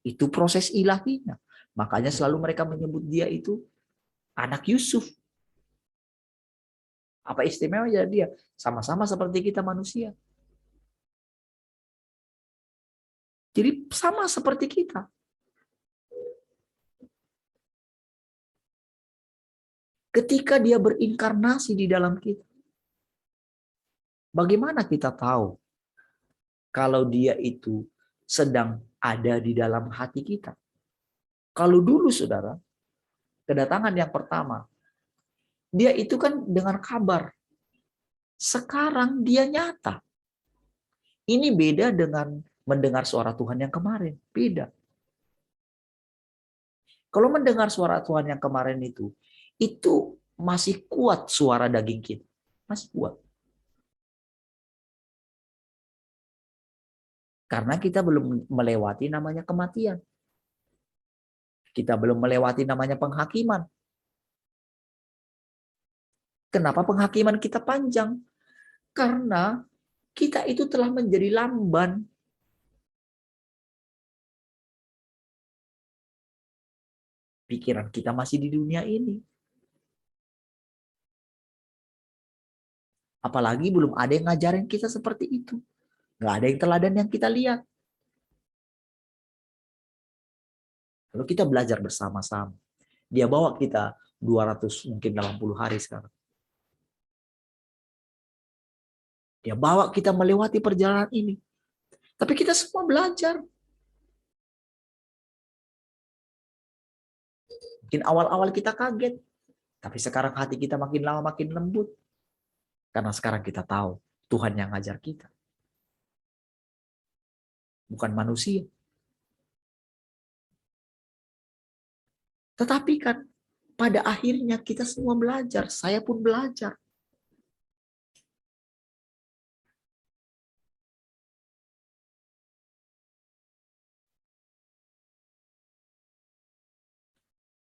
Itu proses ilahinya. Makanya selalu mereka menyebut dia itu anak Yusuf. Apa istimewanya dia? Sama-sama seperti kita manusia. Jadi sama seperti kita. Ketika dia berinkarnasi di dalam kita. Bagaimana kita tahu kalau dia itu sedang ada di dalam hati kita? Kalau dulu saudara, kedatangan yang pertama, dia itu kan dengan kabar. Sekarang dia nyata. Ini beda dengan mendengar suara Tuhan yang kemarin. Beda. Kalau mendengar suara Tuhan yang kemarin itu masih kuat suara daging kita. Masih kuat. Karena kita belum melewati namanya kematian. Kita belum melewati namanya penghakiman. Kenapa penghakiman kita panjang? Karena kita itu telah menjadi lamban. Pikiran kita masih di dunia ini. Apalagi belum ada yang ngajarin kita seperti itu. Nggak ada yang teladan yang kita lihat. Lalu kita belajar bersama-sama. Dia bawa kita 200 mungkin 80 hari sekarang. Dia bawa kita melewati perjalanan ini. Tapi kita semua belajar. Mungkin awal-awal kita kaget. Tapi sekarang hati kita makin lama makin lembut. Karena sekarang kita tahu Tuhan yang ngajar kita. Bukan manusia. Tetapi kan pada akhirnya kita semua belajar. Saya pun belajar.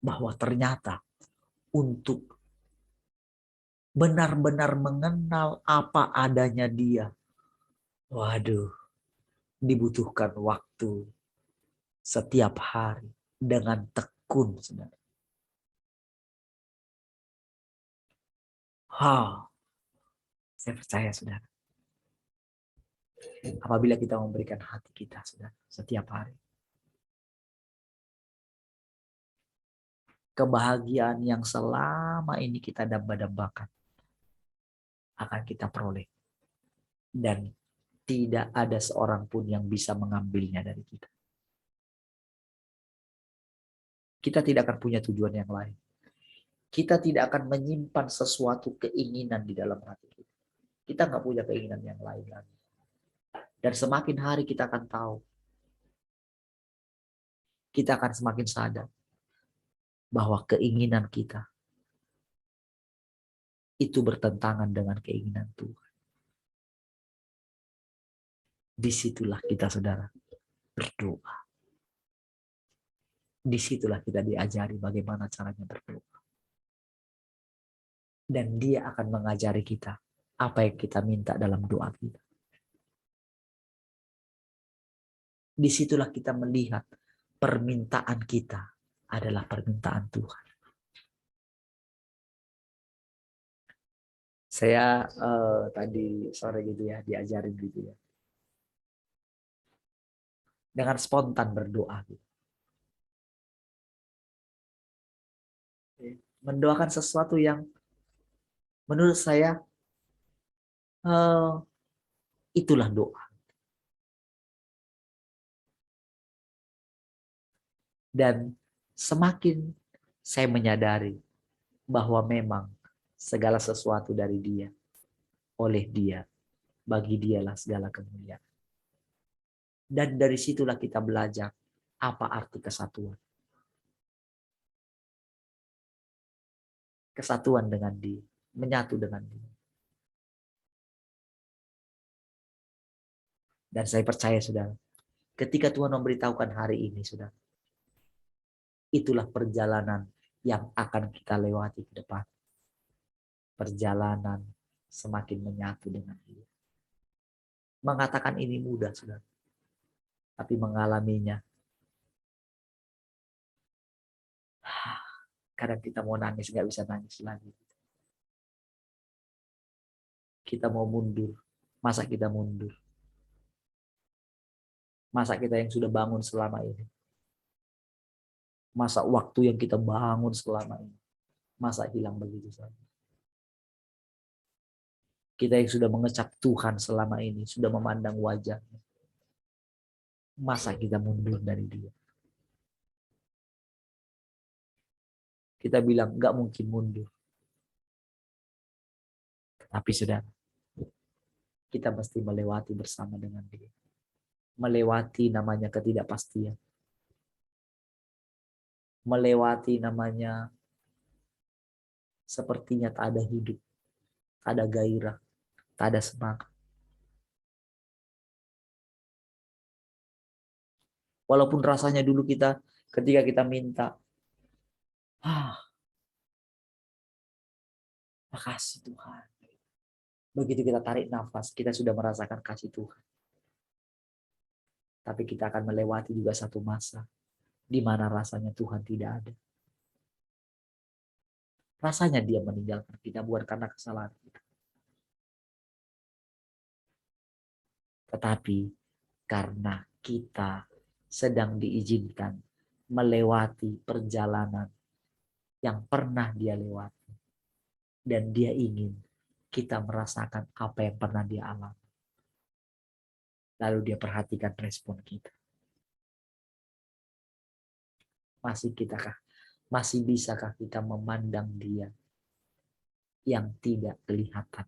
Bahwa ternyata untuk benar-benar mengenal apa adanya dia. Waduh, dibutuhkan waktu setiap hari dengan tekun. Saya percaya, saudara. Apabila kita memberikan hati kita, saudara, setiap hari. Kebahagiaan yang selama ini kita damba-dambakan akan kita peroleh. Dan tidak ada seorang pun yang bisa mengambilnya dari kita. Kita tidak akan punya tujuan yang lain. Kita tidak akan menyimpan sesuatu keinginan di dalam hati kita. Kita nggak punya keinginan yang lain lagi. Dan semakin hari kita akan tahu. Kita akan semakin sadar bahwa keinginan kita itu bertentangan dengan keinginan Tuhan. Disitulah kita, saudara, berdoa. Disitulah kita diajari bagaimana caranya berdoa. Dan dia akan mengajari kita apa yang kita minta dalam doa kita. Disitulah kita melihat permintaan kita adalah permintaan Tuhan. Saya tadi sore gitu ya, diajarin gitu ya. Dengan spontan berdoa gitu. Mendoakan sesuatu yang menurut saya Eh, itulah doa. Dan semakin saya menyadari bahwa memang segala sesuatu dari Dia, oleh Dia, bagi Dialah segala kemuliaan. Dan dari situlah kita belajar apa arti kesatuan. Kesatuan dengan Dia, menyatu dengan Dia. Dan saya percaya, saudara, ketika Tuhan memberitahukan hari ini, saudara, itulah perjalanan yang akan kita lewati ke depan. Perjalanan semakin menyatu dengan Dia. Mengatakan ini mudah, saudara. Tapi mengalaminya, kadang kita mau nangis, nggak bisa nangis lagi. Kita mau mundur, masa kita mundur? Masa kita yang sudah bangun selama ini? Masa waktu yang kita bangun selama ini? Masa hilang begitu saja? Kita yang sudah mengecap Tuhan selama ini, sudah memandang wajahnya. Masa kita mundur dari Dia? Kita bilang nggak mungkin mundur. Tapi saudara, kita mesti melewati bersama dengan Dia. Melewati namanya ketidakpastian. Melewati namanya sepertinya tak ada hidup, tak ada gairah, tak ada semangat. Walaupun rasanya dulu kita ketika kita minta, makasih Tuhan. Begitu kita tarik nafas, kita sudah merasakan kasih Tuhan. Tapi kita akan melewati juga satu masa di mana rasanya Tuhan tidak ada. Rasanya Dia meninggalkan kita bukan karena kesalahan kita. Tetapi karena kita sedang diizinkan melewati perjalanan yang pernah Dia lewati. Dan Dia ingin kita merasakan apa yang pernah Dia alami. Lalu Dia perhatikan respon kita. Masih bisakah kita memandang Dia yang tidak kelihatan?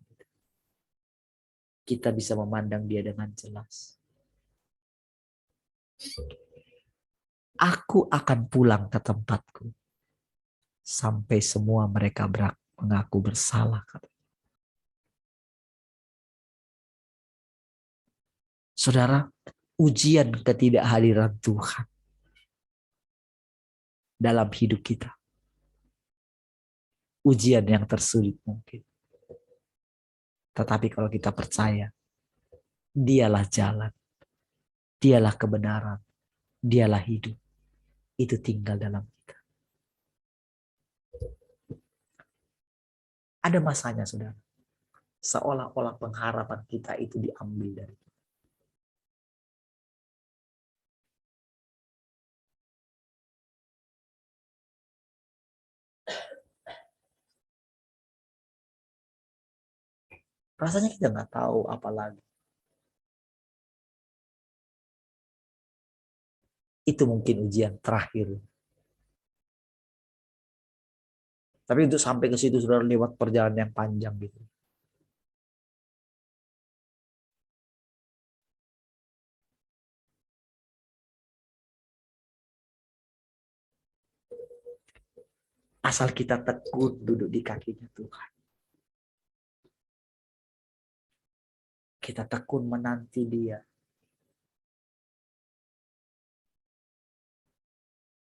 Kita bisa memandang Dia dengan jelas. Aku akan pulang ke tempatku sampai semua mereka mengaku bersalah. Saudara, ujian ketidakhadiran Tuhan dalam hidup kita. Ujian yang tersulit mungkin. Tetapi kalau kita percaya, Dialah jalan, Dialah kebenaran, Dialah hidup. Itu tinggal dalam kita. Ada masanya, saudara. Seolah-olah pengharapan kita itu diambil dari kita. Rasanya kita nggak tahu apa lagi. Itu mungkin ujian terakhir. Tapi untuk sampai ke situ sudah lewat perjalanan yang panjang gitu. Asal kita tekun duduk di kakinya Tuhan. Kita tekun menanti Dia.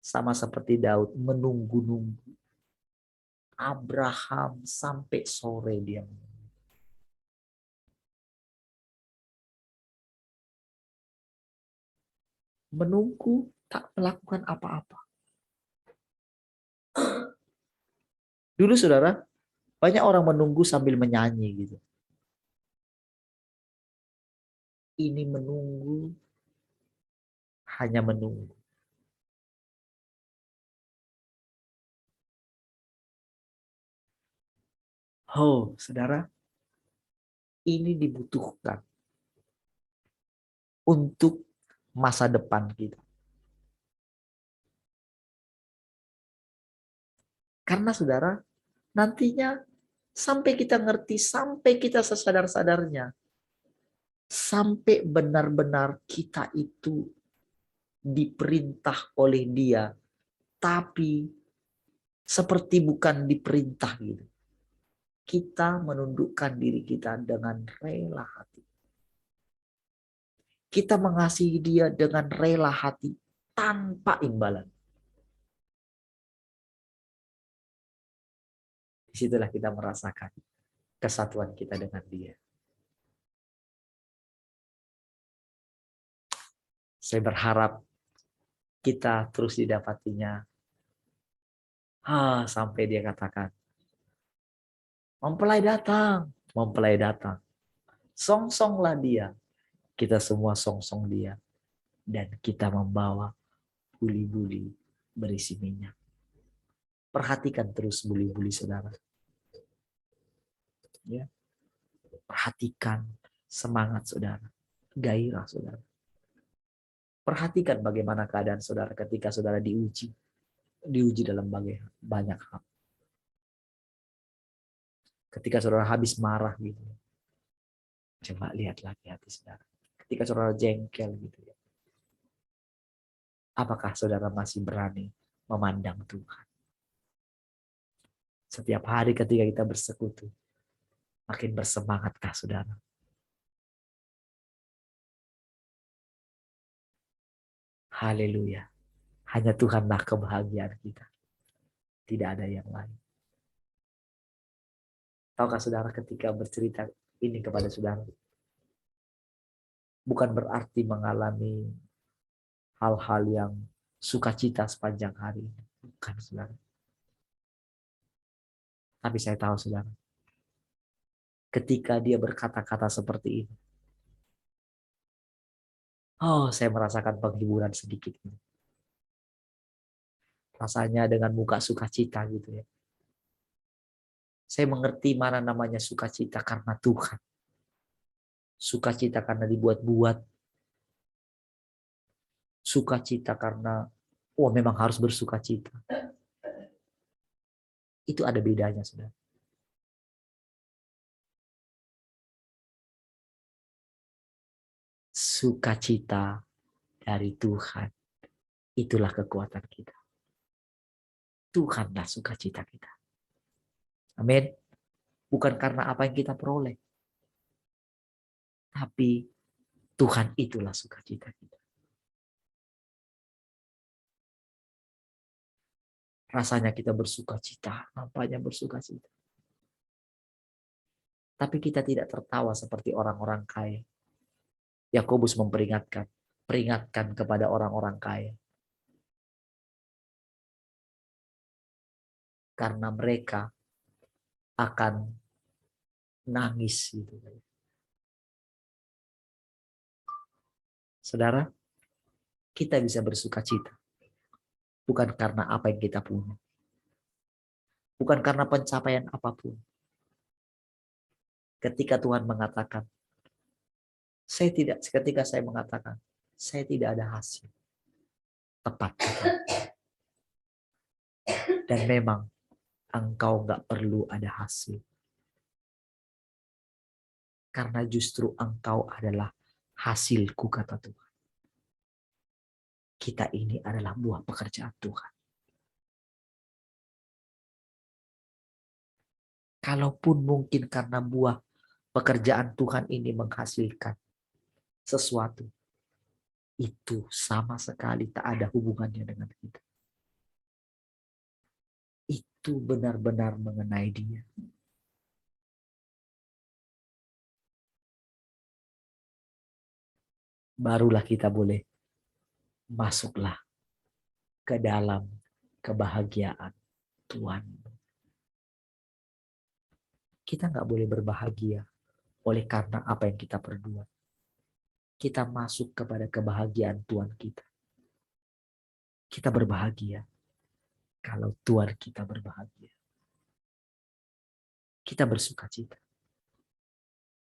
Sama seperti Daud menunggu-nunggu. Abraham sampai sore dia menunggu, tak melakukan apa-apa. Dulu saudara, banyak orang menunggu sambil menyanyi gitu. Ini menunggu, hanya menunggu. Oh, saudara, ini dibutuhkan untuk masa depan kita. Karena saudara, nantinya sampai kita ngerti, sampai kita sesadar-sadarnya, sampai benar-benar kita itu diperintah oleh Dia, tapi seperti bukan diperintah gitu. Kita menundukkan diri kita dengan rela hati. Kita mengasihi Dia dengan rela hati tanpa imbalan. Disitulah kita merasakan kesatuan kita dengan Dia. Saya berharap kita terus didapatinya sampai Dia katakan, mempelai datang, mempelai datang. Song-songlah Dia. Kita semua song-song Dia. Dan kita membawa buli-buli berisi minyak. Perhatikan terus buli-buli saudara. Ya. Perhatikan semangat saudara. Gairah saudara. Perhatikan bagaimana keadaan saudara ketika saudara diuji. Diuji dalam banyak hal. Ketika saudara habis marah gitu. Coba lihat lagi hati saudara. Ketika saudara jengkel gitu ya. Apakah saudara masih berani memandang Tuhan? Setiap hari ketika kita bersekutu, makin bersemangatkah saudara? Haleluya. Hanya Tuhanlah kebahagiaan kita. Tidak ada yang lain. Tahukah saudara ketika bercerita ini kepada saudara? Bukan berarti mengalami hal-hal yang sukacita sepanjang hari. Bukan saudara. Tapi saya tahu saudara. Ketika dia berkata-kata seperti ini. Saya merasakan penghiburan sedikit. Rasanya dengan muka sukacita gitu ya. Saya mengerti mana namanya sukacita karena Tuhan. Sukacita karena dibuat-buat. Sukacita karena memang harus bersukacita. Itu ada bedanya saudara. Sukacita dari Tuhan. Itulah kekuatan kita. Tuhanlah sukacita kita. Amin. Bukan karena apa yang kita peroleh. Tapi Tuhan itulah sukacita kita. Rasanya kita bersukacita. Nampaknya bersukacita. Tapi kita tidak tertawa seperti orang-orang kaya. Yakobus memperingatkan. Peringatkan kepada orang-orang kaya. Karena mereka akan nangis gitu. Saudara, kita bisa bersukacita. Bukan karena apa yang kita punya. Bukan karena pencapaian apapun. Ketika Tuhan mengatakan, ketika saya mengatakan, saya tidak ada hasil. Tepat. Dan memang engkau nggak perlu ada hasil. Karena justru engkau adalah hasilku, kata Tuhan. Kita ini adalah buah pekerjaan Tuhan. Kalaupun mungkin karena buah pekerjaan Tuhan ini menghasilkan sesuatu, itu sama sekali tak ada hubungannya dengan kita. Itu benar-benar mengenai Dia. Barulah kita boleh masuklah ke dalam kebahagiaan Tuhan. Kita nggak boleh berbahagia oleh karena apa yang kita perbuat. Kita masuk kepada kebahagiaan Tuhan kita. Kita berbahagia kalau Tuhan kita berbahagia. Kita bersukacita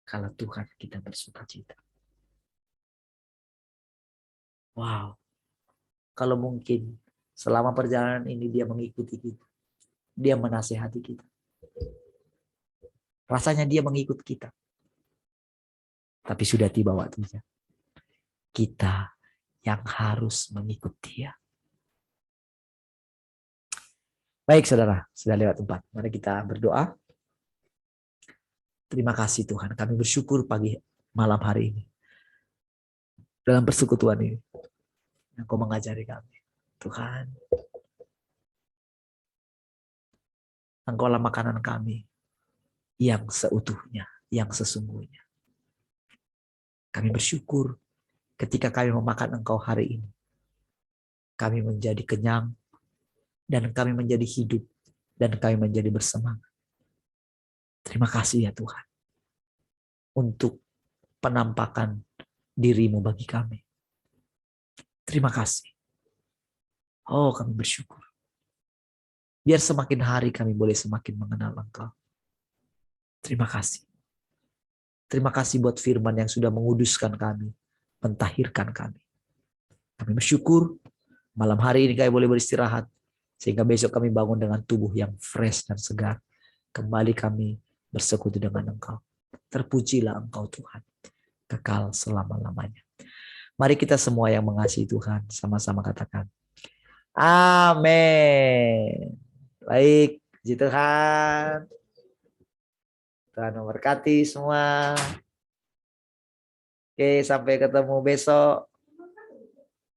kalau Tuhan kita bersuka cita. Wow. Kalau mungkin selama perjalanan ini dia mengikuti kita. Dia menasehati kita. Rasanya dia mengikut kita. Tapi sudah tiba waktunya. Kita yang harus mengikut dia. Baik saudara, sudah lewat 4. Mari kita berdoa. Terima kasih Tuhan, kami bersyukur pagi malam hari ini. Dalam persekutuan ini, Engkau mengajari kami. Tuhan, Engkaulah makanan kami yang seutuhnya, yang sesungguhnya. Kami bersyukur ketika kami memakan Engkau hari ini. Kami menjadi kenyang, dan kami menjadi hidup, dan kami menjadi bersemangat. Terima kasih ya Tuhan, untuk penampakan diri-Mu bagi kami. Terima kasih. Oh, kami bersyukur. Biar semakin hari kami boleh semakin mengenal Engkau. Terima kasih. Terima kasih buat firman yang sudah menguduskan kami, mentahirkan kami. Kami bersyukur malam hari ini kami boleh beristirahat, sehingga besok kami bangun dengan tubuh yang fresh dan segar. Kembali kami bersekutu dengan Engkau. Terpujilah Engkau Tuhan, kekal selama-lamanya. Mari kita semua yang mengasihi Tuhan, sama-sama katakan, amin. Baik, puji Tuhan. Tuhan memberkati semua. Oke, sampai ketemu besok.